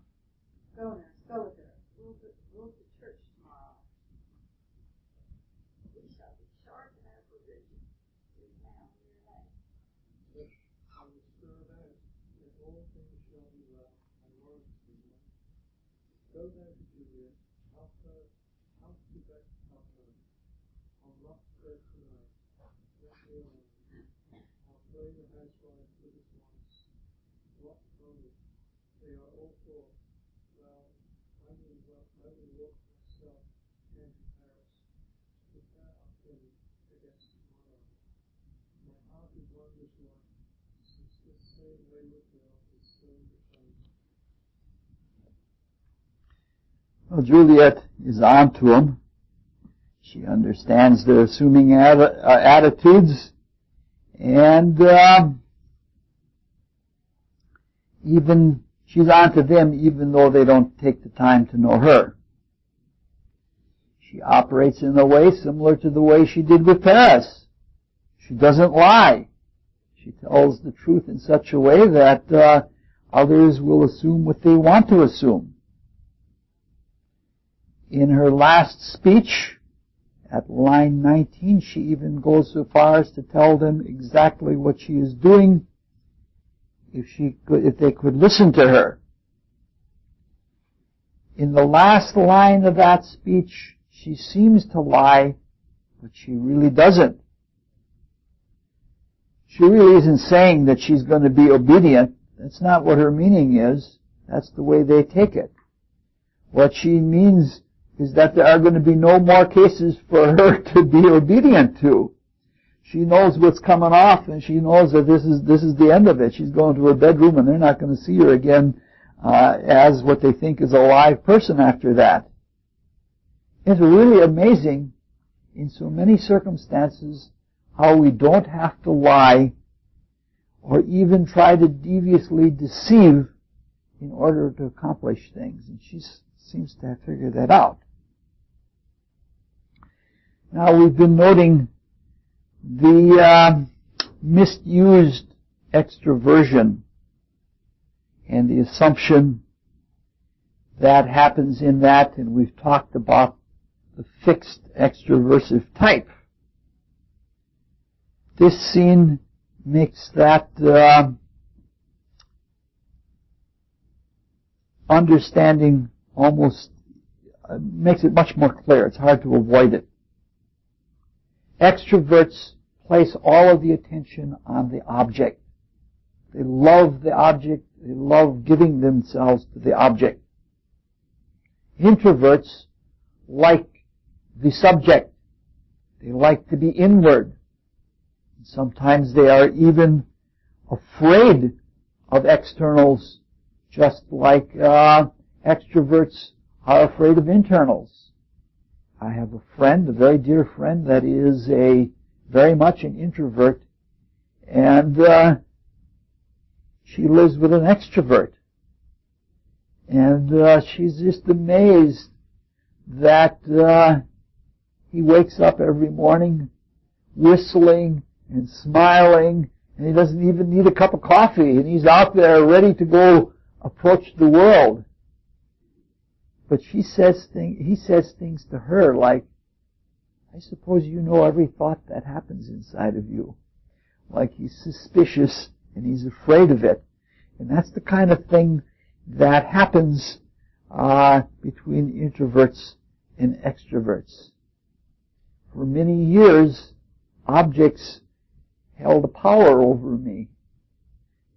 Go, nurse, go with her. We'll to church tomorrow. We shall be sharp in our provision. Is now near night. Yes, I will stir that, and all things shall be well. I warn you. Go down to Juliet. I'll to back up her. I'll not pray tonight. Let me alone. I'll play the housewife for this once. What from it? They are all poor. Well, I will walk myself into Paris. Prepare a penny against tomorrow. My heart is wondrous one, since this same wayward girl is so defiant. Well, Juliet is on to him. She understands their assuming attitudes, and even she's on to them even though they don't take the time to know her. She operates in a way similar to the way she did with Paris. She doesn't lie. She tells the truth in such a way that others will assume what they want to assume. In her last speech, at line 19, she even goes so far as to tell them exactly what she is doing if they could listen to her. In the last line of that speech, she seems to lie, but she really doesn't. She really isn't saying that she's going to be obedient. That's not what her meaning is. That's the way they take it. What she means is that there are going to be no more cases for her to be obedient to. She knows what's coming off, and she knows that this is the end of it. She's going to her bedroom, and they're not going to see her again as what they think is a live person after that. It's really amazing in so many circumstances how we don't have to lie or even try to deviously deceive in order to accomplish things. And she seems to have figured that out. Now, we've been noting the misused extroversion and the assumption that happens in that, and we've talked about the fixed extroversive type. This scene makes that understanding almost makes it much more clear. It's hard to avoid it. Extroverts place all of the attention on the object. They love the object. They love giving themselves to the object. Introverts like the subject. They like to be inward. Sometimes they are even afraid of externals, just like extroverts are afraid of internals. I have a friend, a very dear friend, that is very much an introvert, and she lives with an extrovert. And she's just amazed that he wakes up every morning whistling and smiling, and he doesn't even need a cup of coffee, and he's out there ready to go approach the world. But he says things to her like, I suppose you know every thought that happens inside of you. Like he's suspicious and he's afraid of it. And that's the kind of thing that happens between introverts and extroverts. For many years, objects held a power over me.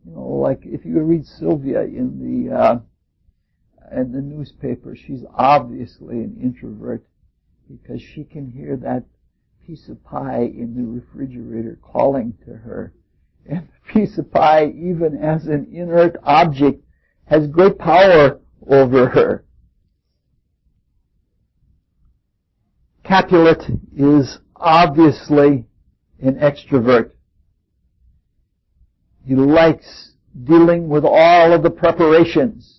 You know, like if you read Sylvia in the newspaper, she's obviously an introvert because she can hear that piece of pie in the refrigerator calling to her. And the piece of pie, even as an inert object, has great power over her. Capulet is obviously an extrovert. He likes dealing with all of the preparations.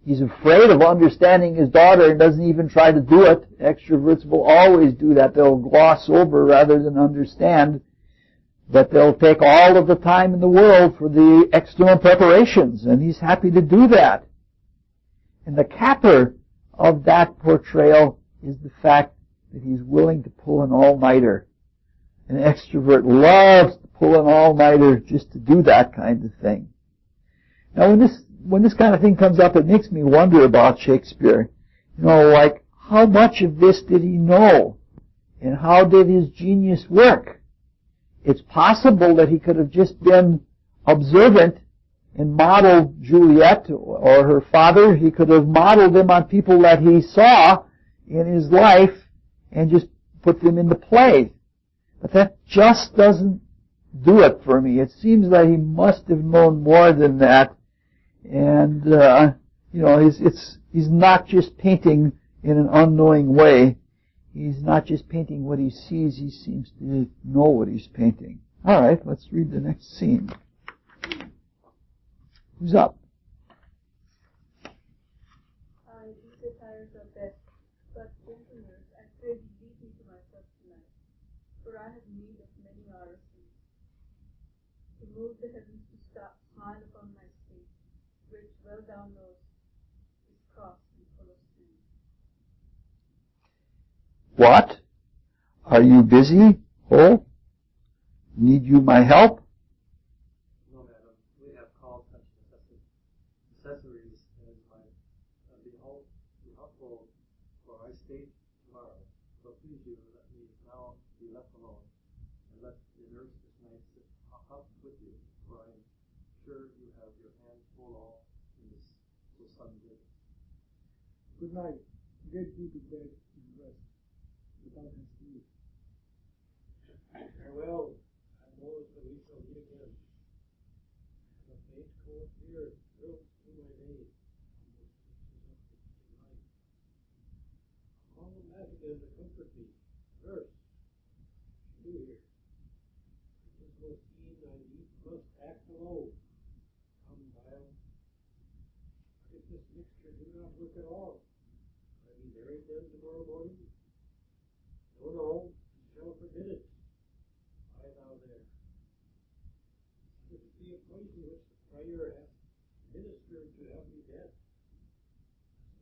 He's afraid of understanding his daughter and doesn't even try to do it. Extroverts will always do that. They'll gloss over rather than understand. but they'll take all of the time in the world for the external preparations, and he's happy to do that. And the capper of that portrayal is the fact that he's willing to pull an all-nighter. An extrovert loves to pull an all-nighter just to do that kind of thing. Now, when this kind of thing comes up, it makes me wonder about Shakespeare. You know, like, how much of this did he know? And how did his genius work? It's possible that he could have just been observant and modeled Juliet or her father. He could have modeled them on people that he saw in his life and just put them into play. But that just doesn't do it for me. It seems that he must have known more than that. And, he's not just painting in an unknowing way. He's not just painting what he sees, he seems to know what he's painting. All right, let's read the next scene. Who's up? These satires are best, but gentleness, I pray thee leave me to myself tonight, for I have need of many orisons, to move the heavens to smile upon my state, which, well thou knowest, is crossed and full of sin. What? Are you busy? Oh? Need you my help? No, madam. We have called such accessories as might be helpful for our state tomorrow. So please you let me now be left alone, and let the nurse this night sit up with you, for I am sure you have your hands full all in this so sudden business. Good night. Get you to bed and rest without his sleep. Farewell. I know that we shall meet again. The faint cold fear thrills through my veins. Call them back again to comfort me. Nurse, you here. It is no scene I need must act alone. Come, child. If this mixture do not work at all, I be married then tomorrow morning? No, shall forbid it. Lie thou there. If it be a poison which the prior hath ministered to have me dead,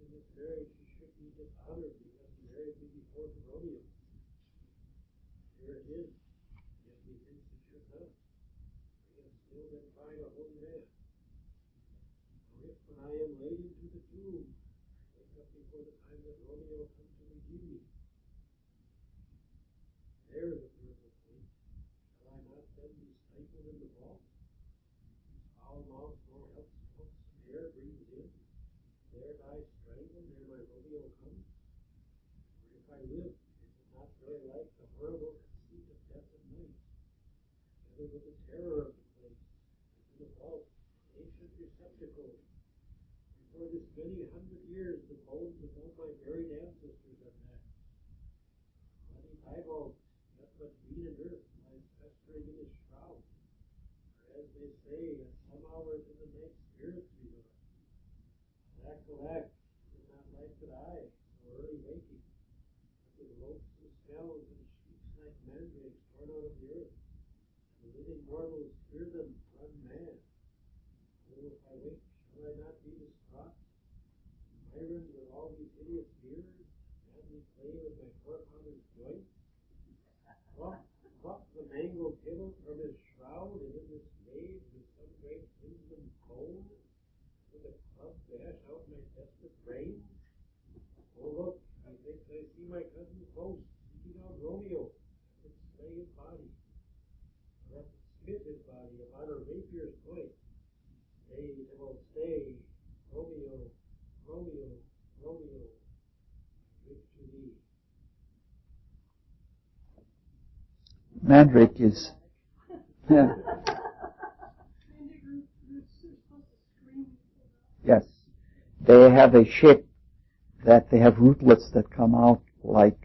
in this marriage he should be dishonored because he married me before the Romeo. Here it is, yet methinks it should not. I have still been trying a holy man. Now if when I am laid into the tomb, I wake up before the time that Romeo comes to redeem me, there is a fearful point. Shall I not then be stifled in the vault? Foul mouth nor helps air breathes in. There die strangled ere my Romeo comes. For if I live, is it not very like the horrible conceit of death at night, together with the terror of the place, and in the vault, ancient receptacle. For this many hundred years the bones of all my buried ancestors are packed. Bloody eyeballs, yet but green and earth, lies festering in his shroud. For as they say, at some hours in the night spirits resort. Alack, did not like that I, so early waking, but with loathsome smells and shrieks like mandrakes torn out of the earth, and the living mortals hear them run mad. Oh, if I wake, shall I not be distraught? Myron with all these hideous mirrors, madly play with my forefather's joints? Pluck the mangled table from his shroud, and in this maze with some great kinsman cold, with a club dash out my desperate brains? Oh, look, I think I see my cousin close, seeking out Romeo, and slay his body. Or spit his body about a rapier's point. Stay, devil, stay, Romeo, Romeo, Romeo, I drink to thee. Mandrake is... Yeah. Yes. They have a shape that they have rootlets that come out like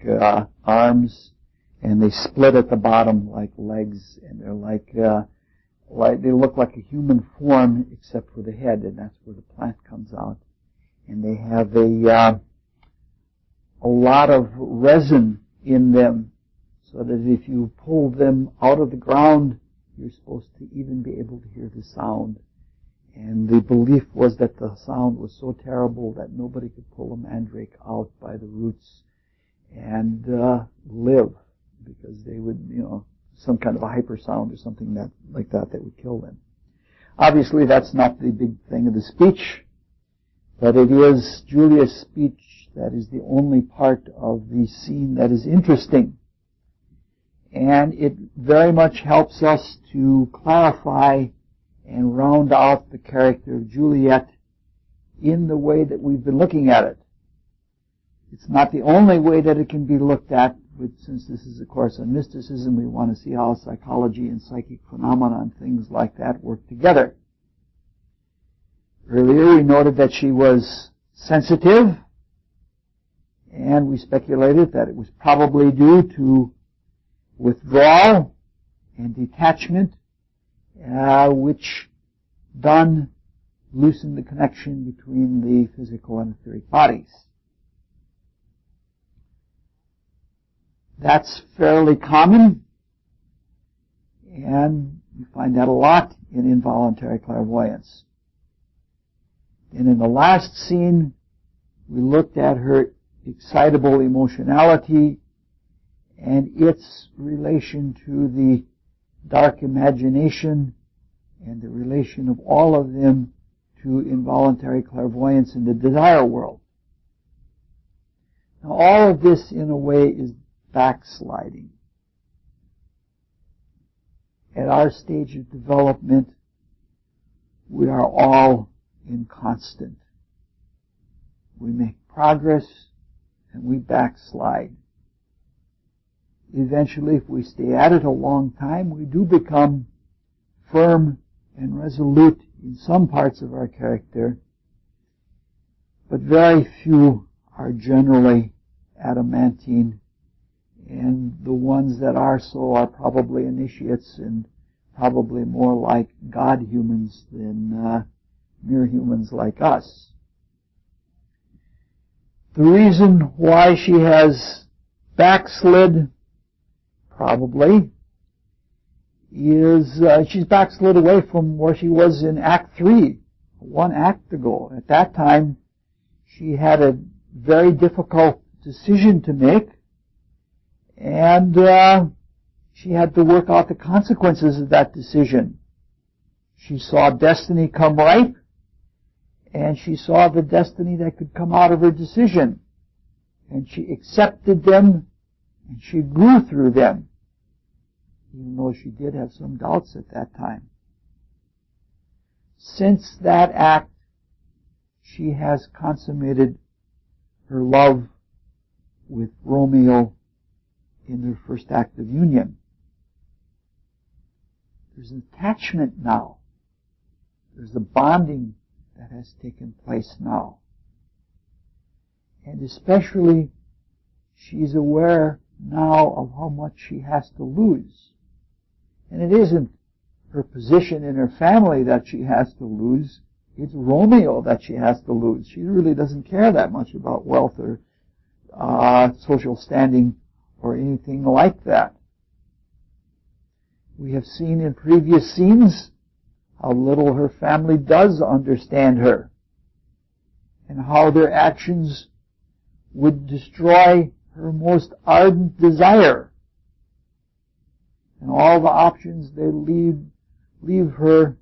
arms, and they split at the bottom like legs, and they're like they look like a human form except for the head, and that's where the plant comes out. And they have a lot of resin in them, so that if you pull them out of the ground you're supposed to even be able to hear the sound. And the belief was that the sound was so terrible that nobody could pull a mandrake out by the roots and live, because they would, some kind of a hypersound or something like that would kill them. Obviously, that's not the big thing of the speech, but it is Julia's speech that is the only part of the scene that is interesting. And it very much helps us to clarify and round out the character of Juliet in the way that we've been looking at it. It's not the only way that it can be looked at, but since this is a course on mysticism, we want to see how psychology and psychic phenomena and things like that work together. Earlier we noted that she was sensitive, and we speculated that it was probably due to withdrawal and detachment, which done loosened the connection between the physical and etheric bodies. That's fairly common, and you find that a lot in involuntary clairvoyance. And in the last scene, we looked at her excitable emotionality and its relation to the dark imagination and the relation of all of them to involuntary clairvoyance in the desire world. Now, all of this, in a way, is backsliding. At our stage of development, we are all inconstant. We make progress and we backslide. Eventually, if we stay at it a long time, we do become firm and resolute in some parts of our character, but very few are generally adamantine, and the ones that are so are probably initiates and probably more like God humans than mere humans like us. The reason why she has backslid, probably, is she's backslid away from where she was in Act 3, one act ago. At that time, she had a very difficult decision to make, and she had to work out the consequences of that decision. She saw destiny come ripe, and she saw the destiny that could come out of her decision. And she accepted them, and she grew through them, even though she did have some doubts at that time. Since that act, she has consummated her love with Romeo in their first act of union. There's an attachment now. There's a bonding that has taken place now. And especially, she's aware now of how much she has to lose. And it isn't her position in her family that she has to lose. It's Romeo that she has to lose. She really doesn't care that much about wealth or social standing or anything like that. We have seen in previous scenes how little her family does understand her, and how their actions would destroy her most ardent desire. And all the options they leave her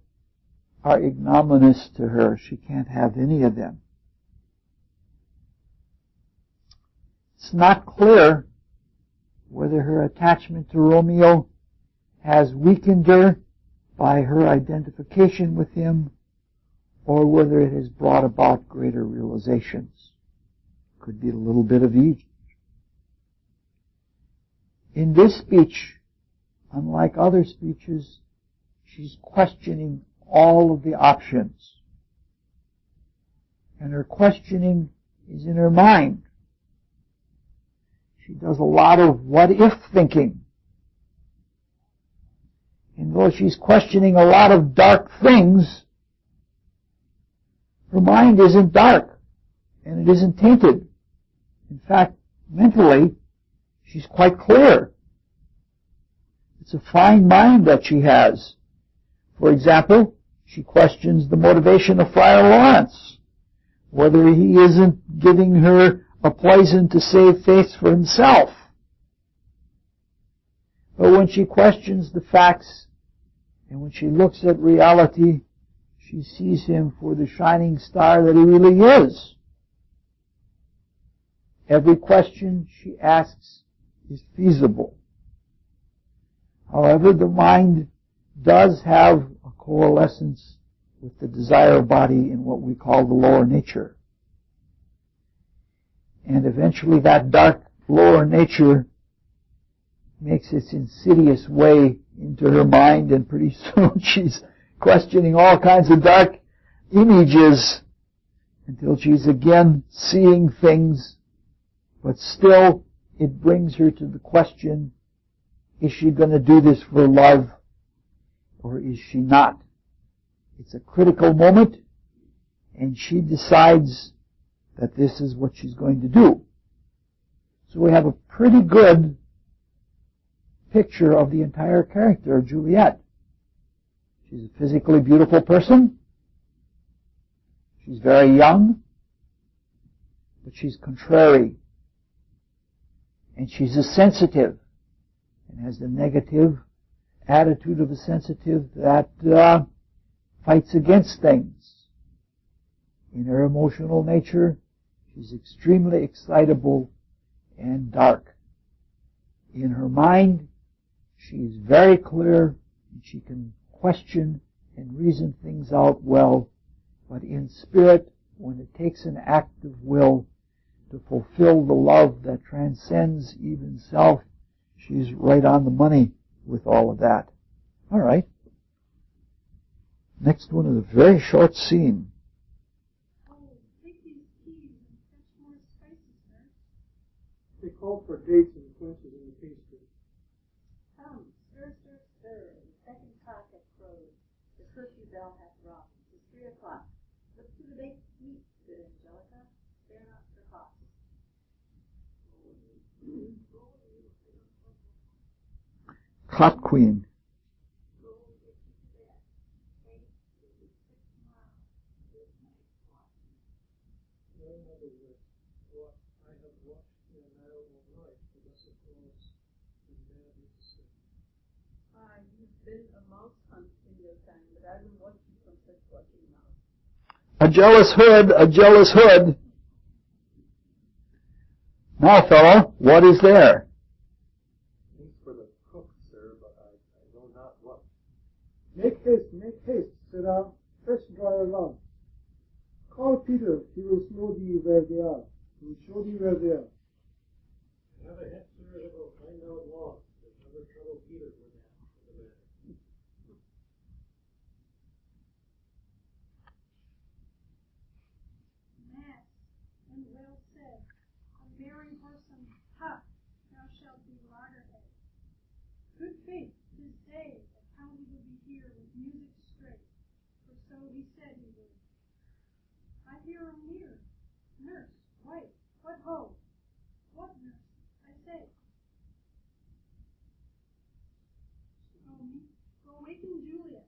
are ignominious to her. She can't have any of them. It's not clear whether her attachment to Romeo has weakened her by her identification with him, or whether it has brought about greater realizations. Could be a little bit of each. In this speech, unlike other speeches, she's questioning all of the options. And her questioning is in her mind. She does a lot of what-if thinking. And though she's questioning a lot of dark things, her mind isn't dark, and it isn't tainted. In fact, mentally, she's quite clear. It's a fine mind that she has. For example, she questions the motivation of Friar Lawrence, whether he isn't giving her a poison to save face for himself. But when she questions the facts, and when she looks at reality, she sees him for the shining star that he really is. Every question she asks is feasible. However, the mind does have a coalescence with the desire body in what we call the lower nature. And eventually that dark lower nature makes its insidious way into her mind, and pretty soon she's questioning all kinds of dark images until she's again seeing things, but still it brings her to the question, is she going to do this for love or is she not? It's a critical moment, and she decides that this is what she's going to do. So we have a pretty good picture of the entire character of Juliet. She's a physically beautiful person. She's very young, but she's contrary. And she's a sensitive, and has the negative attitude of a sensitive that fights against things. In her emotional nature, she's extremely excitable and dark. In her mind, she is very clear, and she can question and reason things out well, but in spirit, when it takes an act of will to fulfill the love that transcends even self, she's right on the money with all of that. All right. Next one is a very short scene. Oh, take these keys and fetch more spices, sir. They call for dates and quinces in the pastry. Come, stir, stir, stir. The second cock hath crowed. The curfew bell hath rung. 'Tis 3 o'clock. Look to the baked meats, good Angelica. Spare not for cost. Hot Queen. You've been a mouse hunt in your time, but I will watch you from such watching now. A jealous hood, a jealous hood. Now, fellow, what is there? Thanks for the cook, sir, but I know not what. Make haste, Sarah. Fetch dry along. Call Peter, he will show thee where they are. He will show thee where they are. Have a head, sir, that will find out long. There's never trouble Peter for that, for the matter. Mass, and well said. A merry whoresome, ha! Thou shalt be loggerhead. Good faith, 'tis day that county will be here with music straight, for so he said he would. I hear him near. Nurse, wife, what ho? What, nurse? I say. Go waken Julia.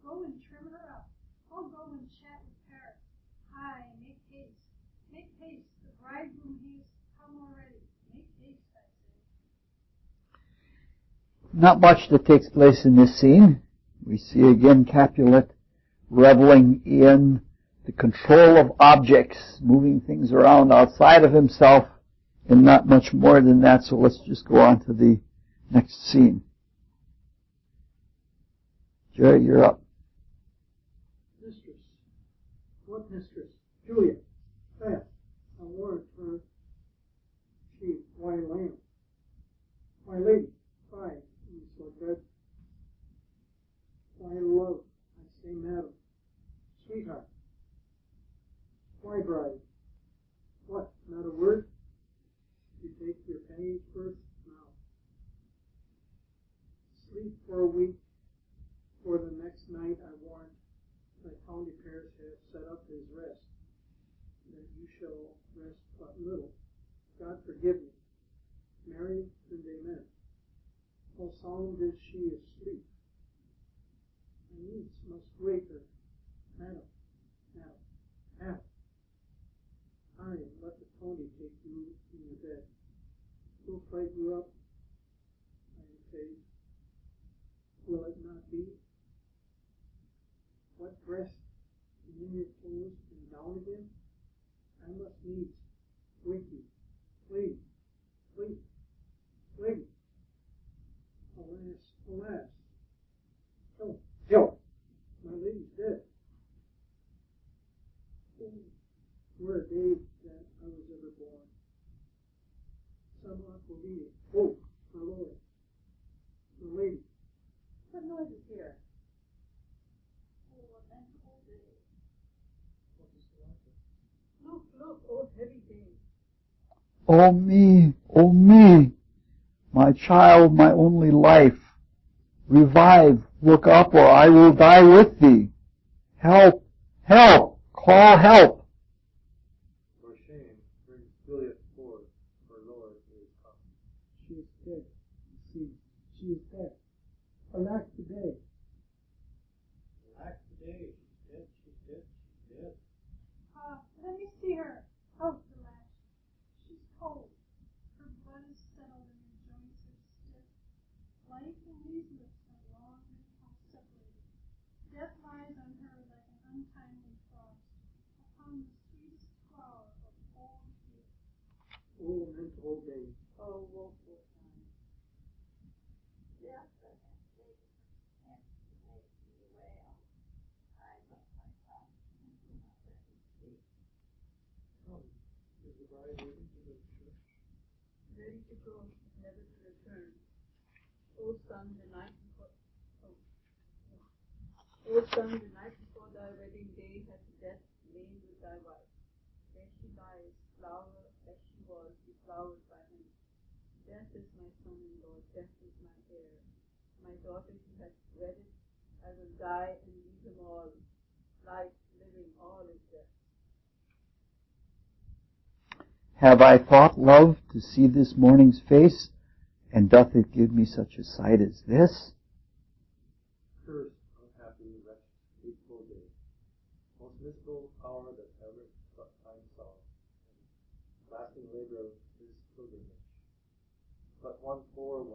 Go and trim her up. I'll go and chat with Paris. Hi, make haste. Make haste. The bridegroom he is come already. Make haste, I say. Not much that takes place in this scene. We see again Capulet reveling in the control of objects, moving things around outside of himself, and not much more than that, so let's just go on to the next scene. Jerry, you're up. Mistress. What mistress? Julia. Fast. A warrant for she. Why lamb? Why lady. Why, you so good. Why love. I say madam. Sweetheart. Why bride? What, not a word? You take your pennies first? Now. Sleep for a week. For the next night I warrant that county Paris hath set up his rest, that you shall rest but little. God forgive me. Marry and amen. How sound is she asleep? My needs must wake her. Madam, madam, madam. I let the pony take you in your bed. We'll fight you up, I am afraid. Will it not be? What breast and in your clothes and down again? I must needs wake you. Please, please, please. Alas, alas. Help, help. My lady's dead. Oh, were a day that I was ever born. Some aquavit. Oh, my lord. My lady. What noise is here? Oh, lamentable day. What is the matter? Look, look, oh heavy day. O me, O me, my child, my only life. Revive, look up, or I will die with thee. Help, help, call help. For shame, bring Juliet forth, for Lord is come. She is dead. See, she is dead. Alack the day. Alack the day. She's dead, she's dead, she's dead. Let me see her. Oh, the lash. She's cold. Her blood is settled and her joints are stiff. Life and these lips have long been separated. Death lies on her like an untimely frost upon the sweetest flower of all youth. Oh, lamentable day. Oh, woeful time. Death that has taken and to make me wail. I love my son and do not let him speak. Come, is the bride ready to go to church? Ready to go, never to return. O son, the night before thy wedding day hath death lain with thy wife. There she lies, flower as she was, deflowered by him. Death is my son-in-law, death is my heir. My daughter he hath wedded, I will die and leave them all. Life, living, all is death. Have I thought, love, to see this morning's face, and doth it give me such a sight as this? Cursed, unhappy, wretched, hateful day. Most miserable hour that ever time saw, and lasting labor of his pilgrimage. But one poor and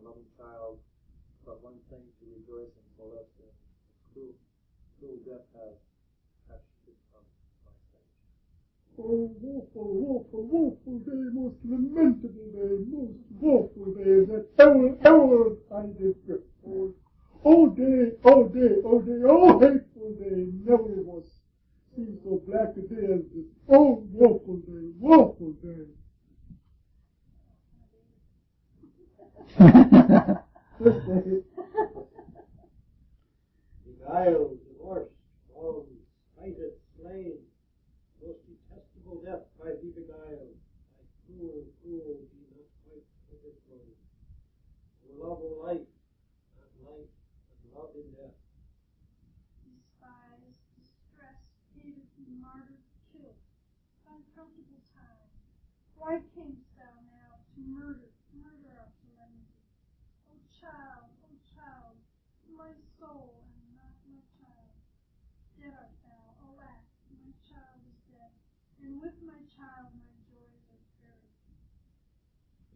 loving child, but one thing to rejoice and solace in. Cruel death has touched his tongue, my sight. Oh, woeful, woeful, woeful day, most lamentable day, most woeful day, that ever I did behold. Oh day, oh day, oh day, oh hateful day, never was seen so black a day as this. Oh, woeful day, woeful day. This day. Beguiled, divorced, wronged, slighted, slain. Most detestable death by thee beguiled. Thy cruel, cruel, be not quite overthrown. O love, O life, and love in death. Despised, distressed, hated, martyred, killed. Uncomfortable time. Why camest thou now to murder our solemnity? O child, my soul and not my child. Dead art thou, alas, my child is dead, and with my child my joys are buried.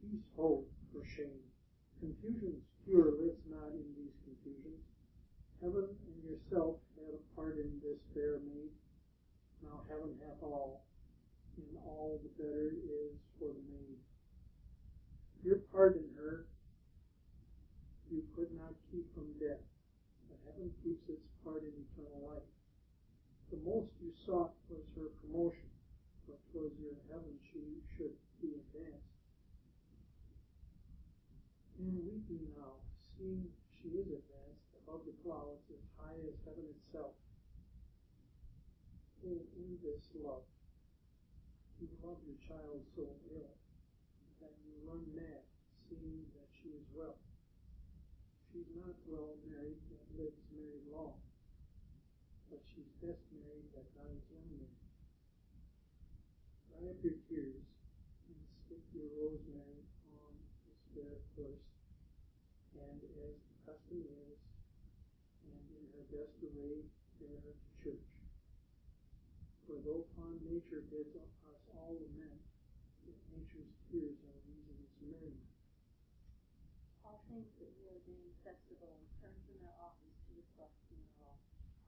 Peace, hope, for shame. Confusion's cure lives not in these confusions. Heaven and yourself had a part in this fair maid. Now heaven hath all, and all the better is for the maid. Your part in her you could not keep from death, but heaven keeps its part in eternal life. The most you sought was her promotion, but 'twas your heaven she should be advanced. And weeping now, seeing she is advanced above the clouds as high as heaven itself. Oh, in this love, you love your child so ill that you run mad, seeing that she is well. She's not well married that lives married long, but she's best married that dies young married. Dry up your tears and stick your rosemary on this fair best array there at the church. For though upon nature bids us all lament, yet nature's tears are reason's merriment. All things that we ordain festival turns in their office to reflect funeral.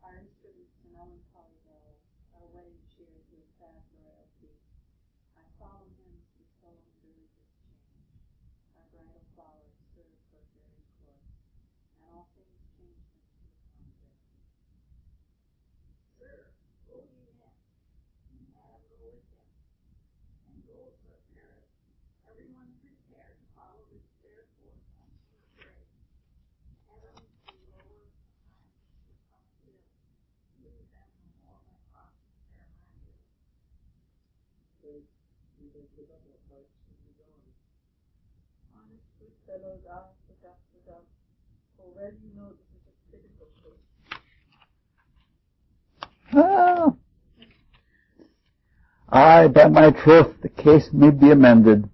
Our instruments to melancholy bells, our wedding cheer to a sad royalty. Our solemn hymns to solemn religious change. Our bridal flowers serve for very course, and all things change them to the contrary. Sir, go ye in, and Madam go with him, and go, Sir Paris. Everyone prepare to follow this fair forth unto the grave. Heaven to lower, time to come still. Leave them no more my crosses bear my will. We then put up our pipes and be gone. Honest, good fellows are without doubt, for well you know this is a critical case. Ah. Aye, by my troth, the case may be amended.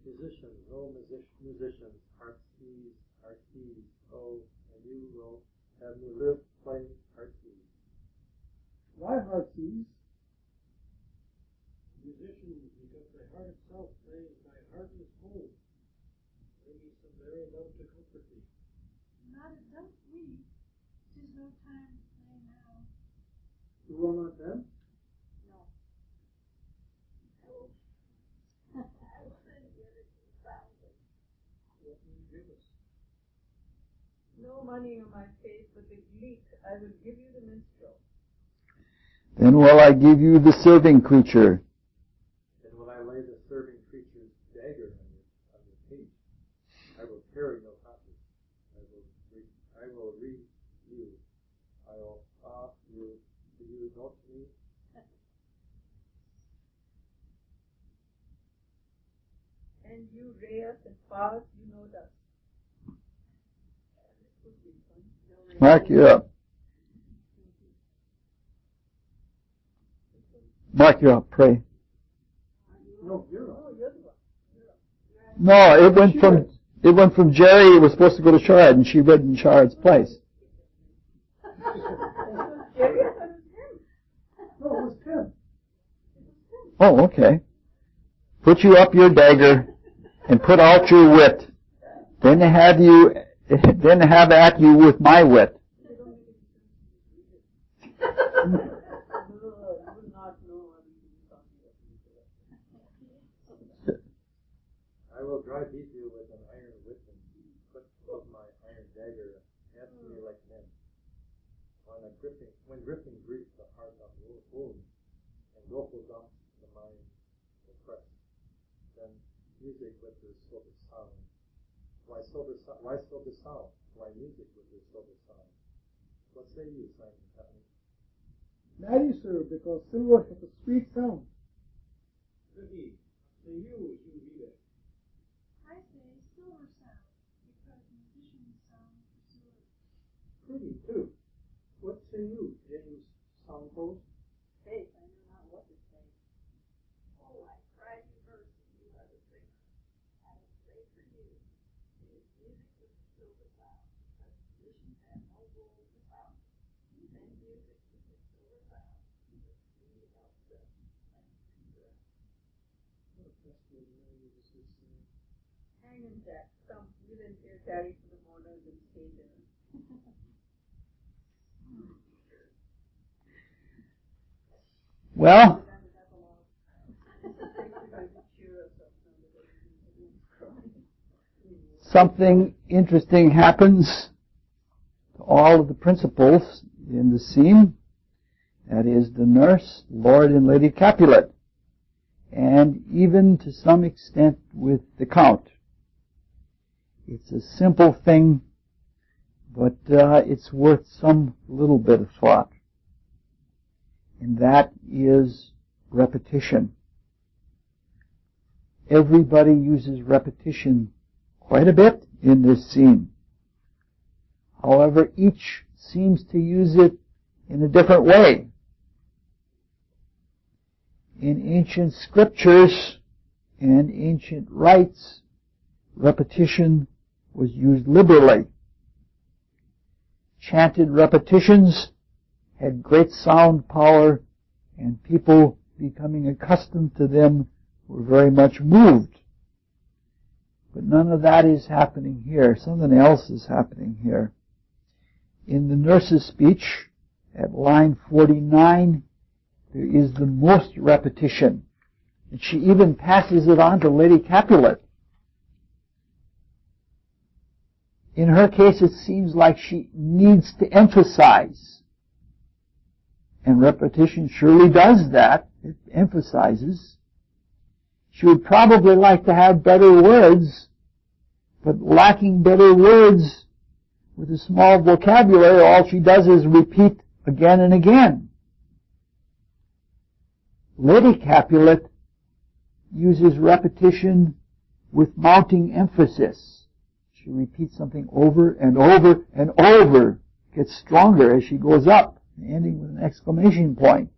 Musicians, oh musicians, heartsease, oh, and you will have me live playing heartsease. Why heartsease? Musicians, because the heart itself plays my heartless home. Bring me some merry love to comfort me. Not a doubt we, 'tis no time to play now. You will not then? No. I will then give it to soundly. What will you give us? No money on my face, but the gleek, I will give you the minstrel. Then will I give you the serving creature. Then will I lay the serving creature's dagger on your page. I will carry no copy. I will read you. I will you. Do you note me? And you ray us and pass, you know that. This would be fun. Mark, you're up. Mark, you're up. Pray. No, you're not. Oh, you're the one. No, it went from Jerry. It was supposed to go to Shard, and she read in Shard's place. Jerry, I thought it was him. No, it was Tim. Oh, okay. Put you up your dagger, and put out your wit. Then have at you with my wit. I will drive beat you with an iron whip and put my iron dagger answer me like men. When gripping grief the heart of wound, and willful dumps the mind oppressed, then music with their silver sound. Why silver sound? Why music with their silver sound? What say you, Simon Putney? Marry, sir, because silver has a sweet sound. Goody, say you read it. I say silver sound, because musicians sound for silver. Pretty, too. What say you, James Soundpost? Faith, I know not what to say. Oh, I cry you verse, you are the singer. I will say for you, it is music with the silver sound, because musicians have no gold to found. Then music with the silver sound, because we help them and progress. What a best way to marry this is saying. Hang him, Jack. Some will and here tarry for the mourners and stay dinner. Well, something interesting happens to all of the principals in the scene. That is the nurse, Lord and Lady Capulet, and even to some extent with the Count. It's a simple thing, but it's worth some little bit of thought. And that is repetition. Everybody uses repetition quite a bit in this scene. However, each seems to use it in a different way. In ancient scriptures and ancient rites, repetition was used liberally. chanted repetitions had great sound power, and people becoming accustomed to them were very much moved. But none of that is happening here. Something else is happening here. In the nurse's speech, at line 49, there is the most repetition. And she even passes it on to Lady Capulet. In her case, it seems like she needs to emphasize. And repetition surely does that. It emphasizes. She would probably like to have better words, but lacking better words with a small vocabulary, all she does is repeat again and again. Lady Capulet uses repetition with mounting emphasis. She repeats something over and over and over, gets stronger as she goes up, ending with an exclamation point.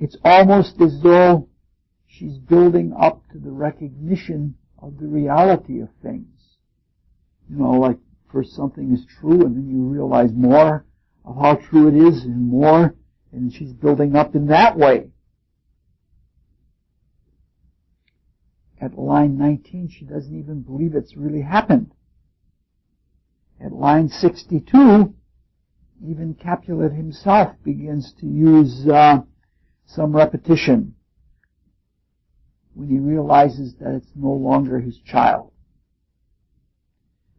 It's almost as though she's building up to the recognition of the reality of things. You know, like first something is true and then you realize more of how true it is and more, and she's building up in that way. At line 19, she doesn't even believe it's really happened. At line 62, even Capulet himself begins to use some repetition when he realizes that it's no longer his child.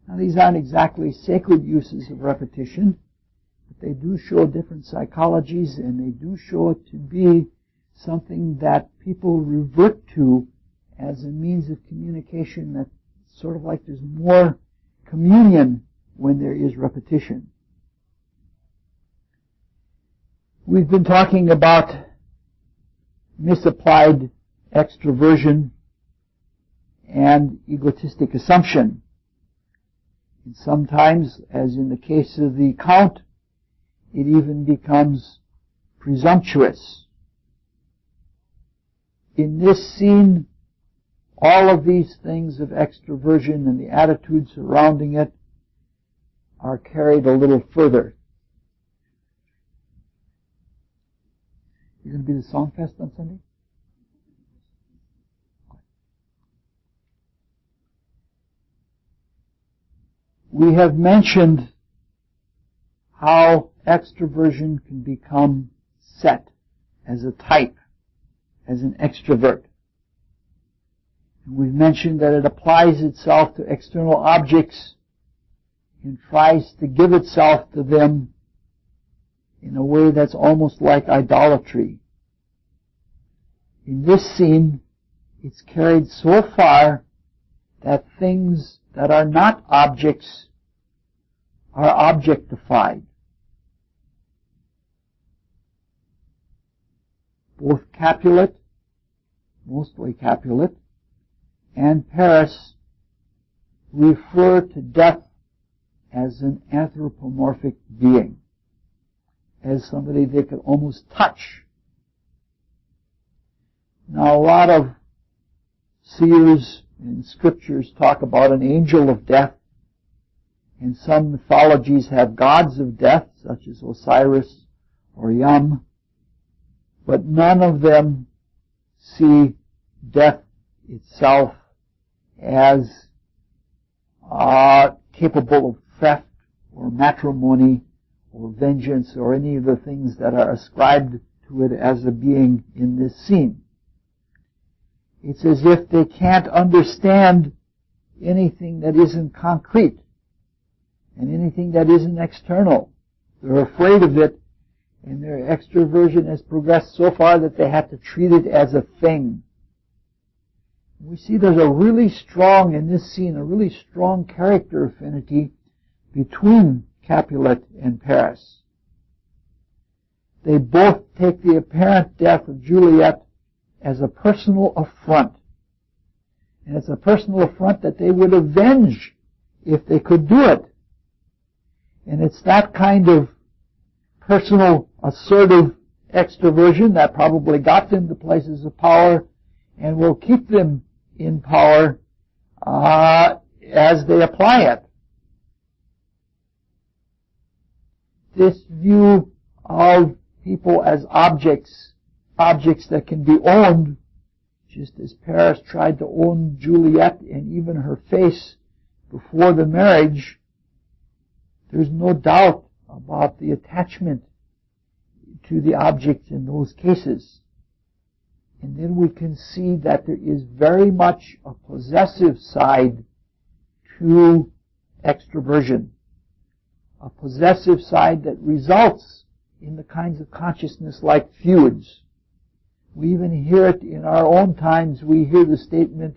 Now, these aren't exactly sacred uses of repetition, but they do show different psychologies, and they do show it to be something that people revert to as a means of communication, that's sort of like there's more communion when there is repetition. We've been talking about misapplied extroversion and egotistic assumption. And sometimes, as in the case of the Count, it even becomes presumptuous. In this scene, all of these things of extroversion and the attitude surrounding it are carried a little further. You're going to be the Song Fest on Sunday? We have mentioned how extroversion can become set as a type, as an extrovert. And we've mentioned that it applies itself to external objects and tries to give itself to them in a way that's almost like idolatry. In this scene, it's carried so far that things that are not objects are objectified. Both Capulet, mostly Capulet, and Paris refer to death as an anthropomorphic being, as somebody they could almost touch. Now, a lot of seers and scriptures talk about an angel of death, and some mythologies have gods of death, such as Osiris or Yum, but none of them see death itself as capable of theft or matrimony or vengeance or any of the things that are ascribed to it as a being in this scene. It's as if they can't understand anything that isn't concrete and anything that isn't external. They're afraid of it, and their extroversion has progressed so far that they have to treat it as a thing. We see there's a really strong, in this scene, a really strong character affinity between Capulet and Paris. They both take the apparent death of Juliet as a personal affront. And it's a personal affront that they would avenge if they could do it. And it's that kind of personal, assertive extroversion that probably got them to places of power and will keep them in power as they apply it. this view of people as objects that can be owned, just as Paris tried to own Juliet and even her face before the marriage, there's no doubt about the attachment to the object in those cases. And then we can see that there is very much a possessive side to extroversion. A possessive side that results in the kinds of consciousness like feuds. We even hear it in our own times. We hear the statement,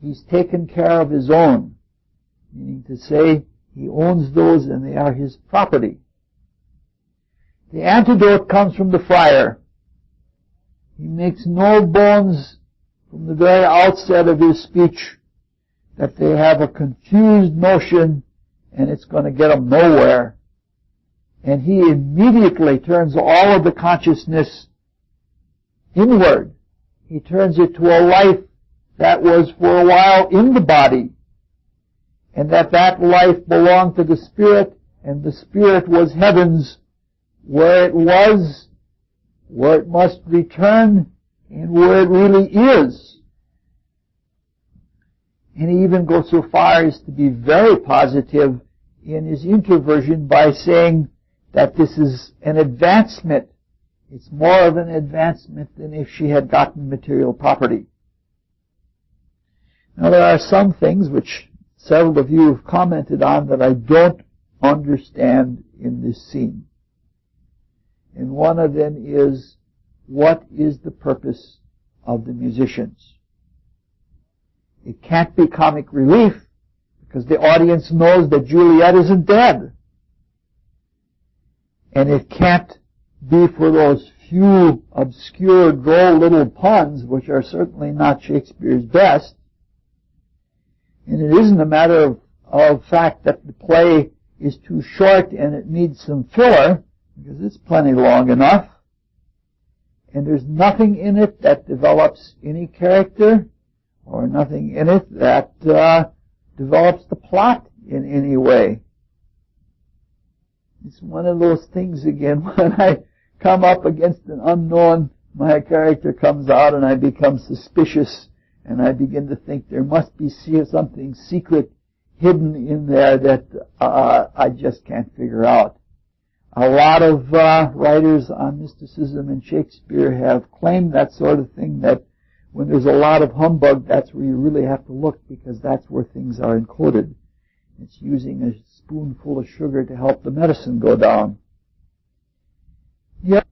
he's taken care of his own, meaning to say he owns those and they are his property. The antidote comes from the friar. He makes no bones from the very outset of his speech that they have a confused notion and it's going to get them nowhere. And he immediately turns all of the consciousness inward. He turns it to a life that was for a while in the body, and that life belonged to the Spirit, and the Spirit was heaven's, where it was, where it must return, and where it really is. And he even goes so far as to be very positive in his introversion by saying that this is an advancement. It's more of an advancement than if she had gotten material property. Now there are some things which several of you have commented on that I don't understand in this scene. And one of them is, what is the purpose of the musicians? It can't be comic relief because the audience knows that Juliet isn't dead. And it can't be for those few obscure, droll little puns, which are certainly not Shakespeare's best. And it isn't a matter of fact that the play is too short and it needs some filler, because it's plenty long enough. And there's nothing in it that develops any character, or nothing in it that develops the plot in any way. It's one of those things again, when I come up against an unknown, my character comes out and I become suspicious and I begin to think there must be something secret hidden in there that I just can't figure out. A lot of writers on mysticism and Shakespeare have claimed that sort of thing, that when there's a lot of humbug, that's where you really have to look, because that's where things are encoded. It's using a spoonful of sugar to help the medicine go down. Yep.